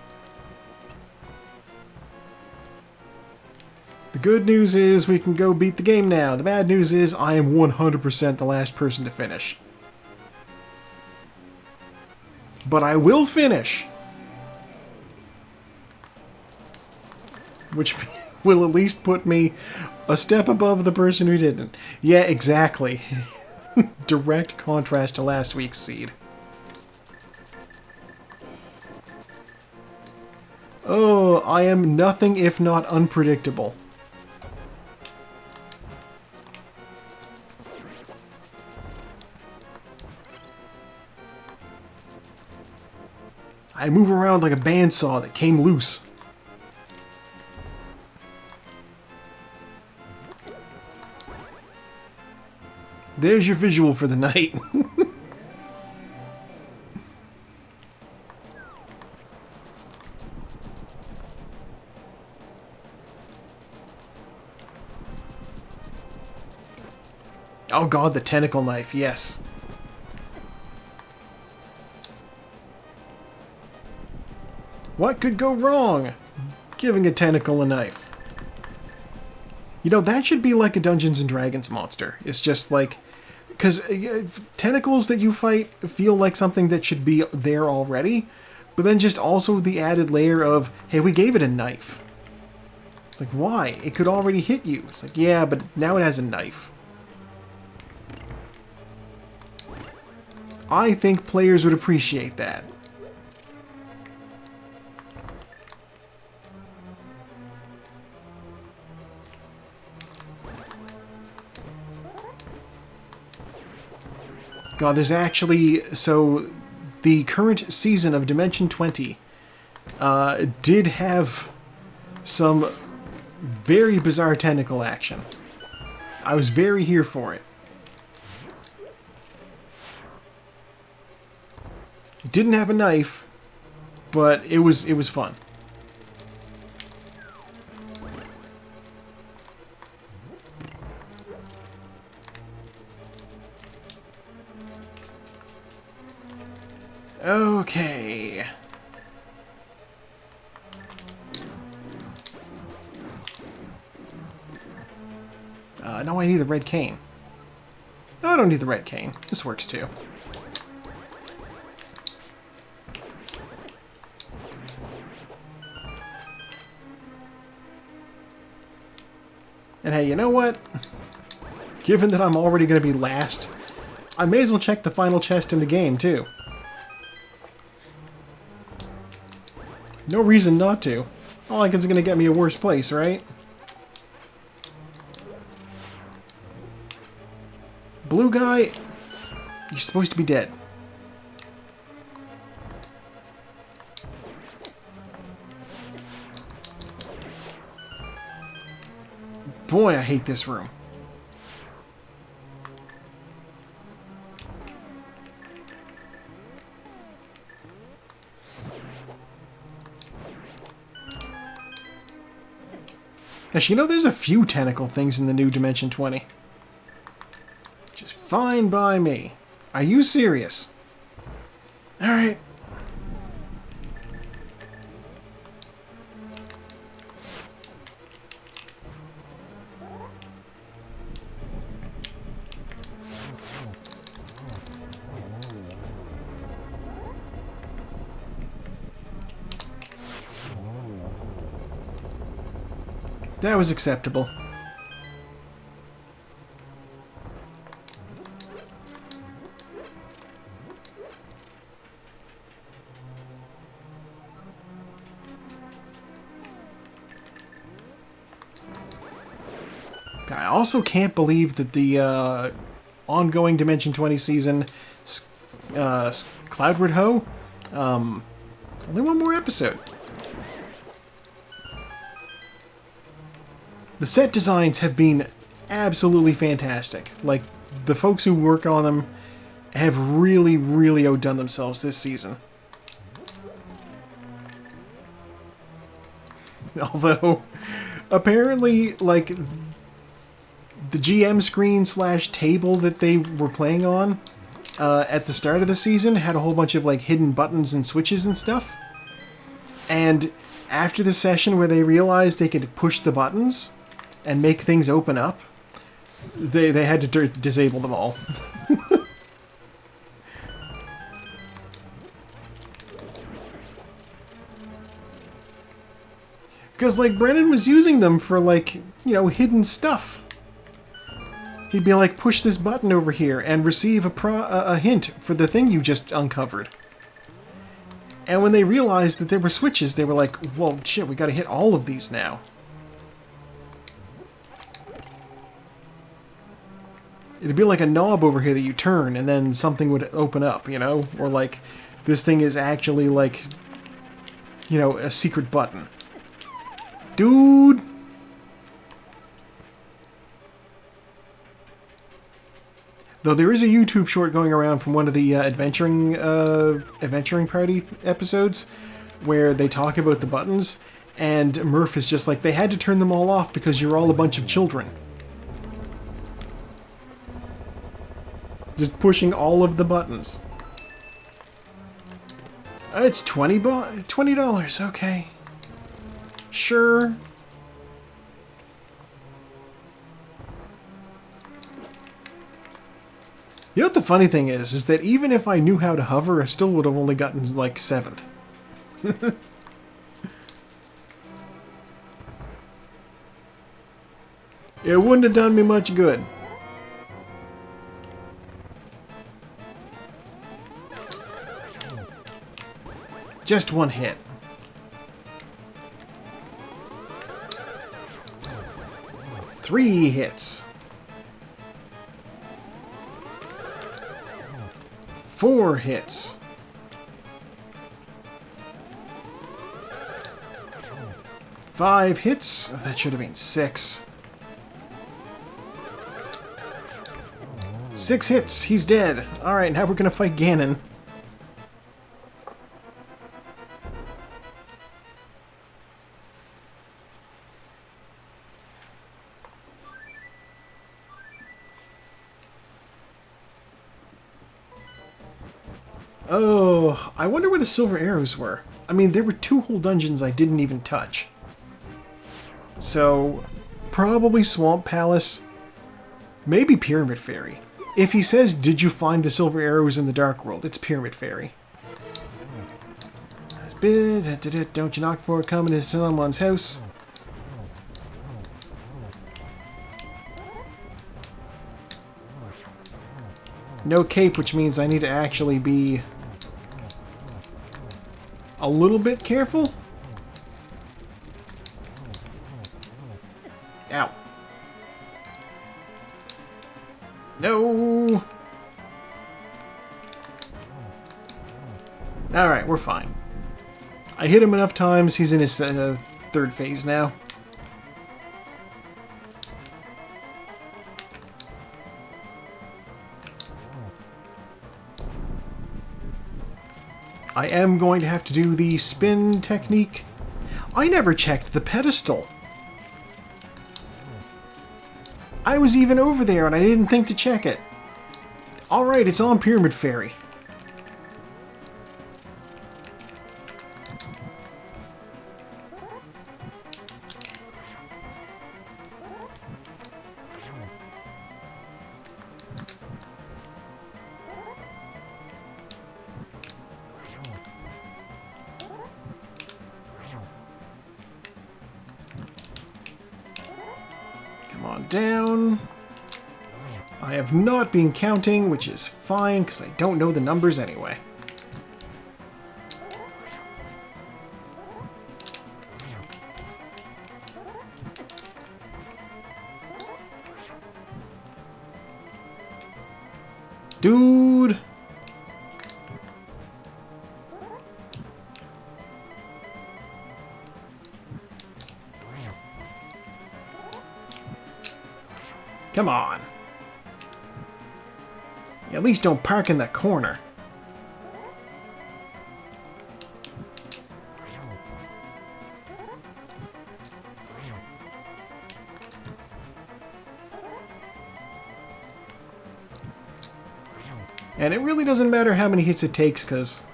The good news is we can go beat the game now. The bad news is I am 100% the last person to finish. But I will finish. Which will at least put me a step above the person who didn't. Yeah, exactly. Direct contrast to last week's seed. Oh, I am nothing if not unpredictable. I move around like a bandsaw that came loose. There's your visual for the night. Oh god, the tentacle knife, yes. What could go wrong? Giving a tentacle a knife. You know, that should be like a Dungeons and Dragons monster. It's just like... Because tentacles that you fight feel like something that should be there already, but then just also the added layer of, hey, we gave it a knife. It's like, why? It could already hit you. It's like, yeah, but now it has a knife. I think players would appreciate that. God, there's actually... So, the current season of Dimension 20 did have some very bizarre tentacle action. I was very here for it. It didn't have a knife, but it was fun. Okay. No, I need the red cane. No, I don't need the red cane. This works too. And hey, you know what? Given that I'm already going to be last, I may as well check the final chest in the game too. No reason not to. All I think is going to get me a worse place, right? Blue guy, you're supposed to be dead. Boy, I hate this room. Actually, you know, there's a few tentacle things in the new Dimension 20. Just fine by me. Are you serious? Alright. That was acceptable. I also can't believe that the ongoing Dimension 20 season, Cloudward Ho, only one more episode. The set designs have been absolutely fantastic. Like, the folks who work on them have really, really outdone themselves this season. Although, apparently, like, the GM screen / table that they were playing on at the start of the season had a whole bunch of, like, hidden buttons and switches and stuff. And after the session where they realized they could push the buttons and make things open up, they had to disable them all. Because, like, Brennan was using them for, like, you know, hidden stuff. He'd be like, push this button over here and receive a hint for the thing you just uncovered. And when they realized that there were switches, they were like, well, shit, we gotta hit all of these now. It'd be like a knob over here that you turn and then something would open up, you know? Or like, this thing is actually like, you know, a secret button. Dude! Though there is a YouTube short going around from one of the Adventuring Party episodes where they talk about the buttons, and Murph is just like, they had to turn them all off because you're all a bunch of children. Just pushing all of the buttons. It's $20, okay. Sure. You know what the funny thing is that even if I knew how to hover, I still would have only gotten, like, 7th. It wouldn't have done me much good. Just one hit. Three hits. 4 hits. 5 hits. That should have been 6. 6 hits. He's dead. Alright, now we're gonna fight Ganon. Oh, I wonder where the silver arrows were. I mean, there were 2 whole dungeons I didn't even touch. So, probably Swamp Palace. Maybe Pyramid Fairy. If he says, did you find the silver arrows in the Dark World, it's Pyramid Fairy. Don't you knock before coming into someone's house. No cape, which means I need to actually be a little bit careful. Ow. No. Alright, we're fine. I hit him enough times, he's in his 3rd phase now. I am going to have to do the spin technique. I never checked the pedestal. I was even over there and I didn't think to check it. Alright, it's on Pyramid Fairy. Down. I have not been counting, which is fine because I don't know the numbers anyway. Dude! Come on. At least don't park in that corner. And it really doesn't matter how many hits it takes, because,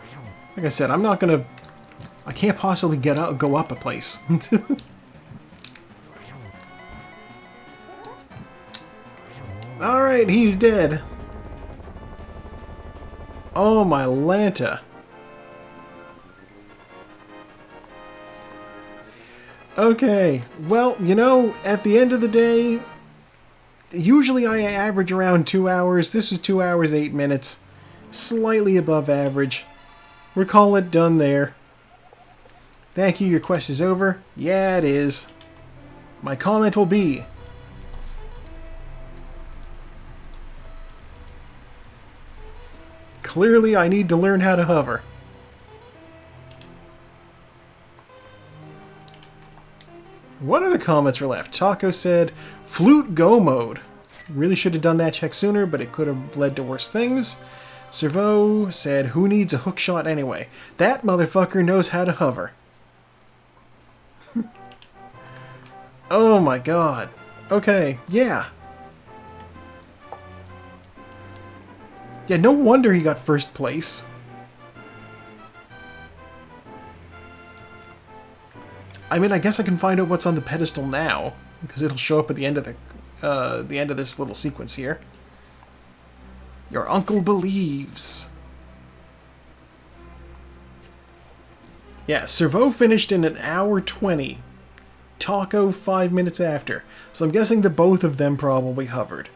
like I said, I can't possibly go up a place. Alright, he's dead. Oh, my Lanta. Okay, well, you know, at the end of the day, usually I average around 2 hours. This was 2 hours, 8 minutes. Slightly above average. We'll call it done there. Thank you, your quest is over. Yeah, it is. My comment will be... clearly, I need to learn how to hover. What other comments were left? Taco said, Flute Go Mode. Really should have done that check sooner, but it could have led to worse things. Servo said, who needs a hook shot anyway? That motherfucker knows how to hover. Oh my god. Okay, yeah. Yeah, no wonder he got first place. I mean, I guess I can find out what's on the pedestal now, because it'll show up at the end of the end of this little sequence here. Your uncle believes. Yeah, Servo finished in 1 hour 20. Taco 5 minutes after. So I'm guessing that both of them probably hovered.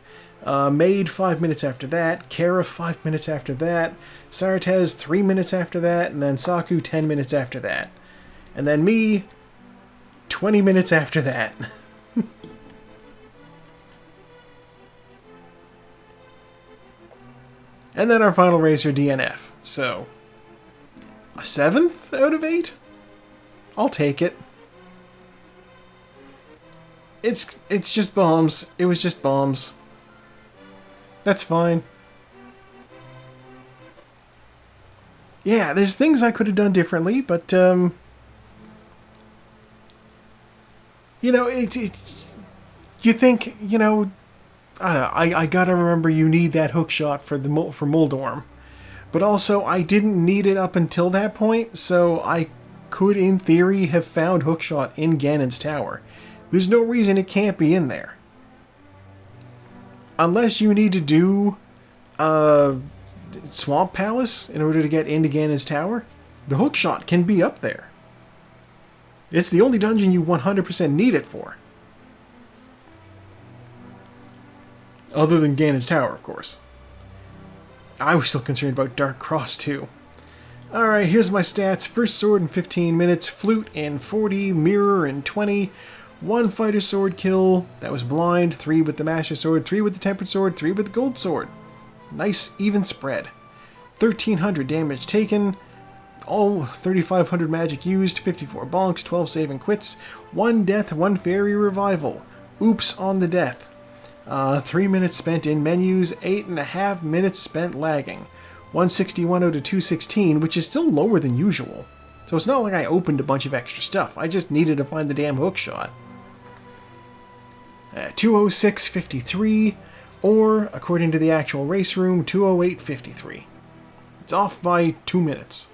Maid 5 minutes after that, Kara 5 minutes after that, Saratez 3 minutes after that, and then Saku 10 minutes after that. And then me 20 minutes after that. And then our final racer, DNF. So, a 7th out of 8? I'll take it. It's just bombs. It was just bombs. That's fine. Yeah, there's things I could have done differently, but, you know, you think, you know, I don't know, I gotta remember you need that hook shot for Moldorm. But also, I didn't need it up until that point, so I could, in theory, have found hookshot in Ganon's tower. There's no reason it can't be in there. Unless you need to do Swamp Palace in order to get into Ganon's tower, the hookshot can be up there. It's the only dungeon you 100% need it for. Other than Ganon's tower, of course. I was still concerned about Dark Cross, too. Alright, here's my stats. First sword in 15 minutes, flute in 40, mirror in 20, 1 fighter sword kill, that was blind, 3 with the master sword, 3 with the tempered sword, 3 with the gold sword. Nice, even spread. 1,300 damage taken, all 3,500 magic used, 54 bonks, 12 save and quits, 1 death, 1 fairy revival. Oops on the death. 3 minutes spent in menus, 8.5 minutes spent lagging. 161 out of 216, which is still lower than usual. So it's not like I opened a bunch of extra stuff. I just needed to find the damn hookshot. 206.53, or, according to the actual race room, 208.53. It's off by 2 minutes.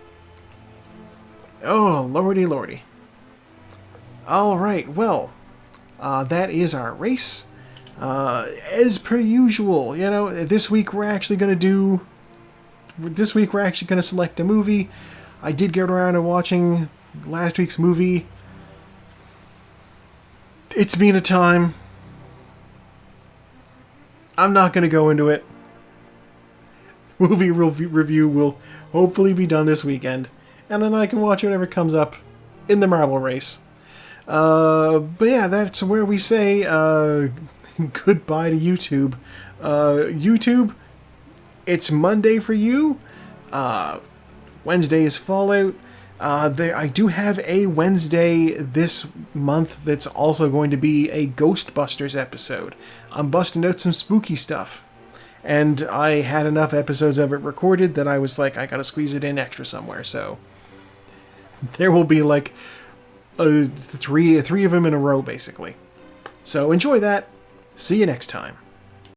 Oh, lordy lordy. Alright, well, that is our race. As per usual, you know, this week we're actually going to select a movie. I did get around to watching last week's movie. It's been a time. I'm not going to go into it. Movie review will hopefully be done this weekend, and then I can watch whatever comes up in the marble race. But yeah, that's where we say goodbye to YouTube. YouTube, it's Monday for you. Wednesday is Fallout. I do have a Wednesday this month that's also going to be a Ghostbusters episode. I'm busting out some spooky stuff. And I had enough episodes of it recorded that I was like, I gotta squeeze it in extra somewhere. So there will be like three of them in a row, basically. So enjoy that. See you next time.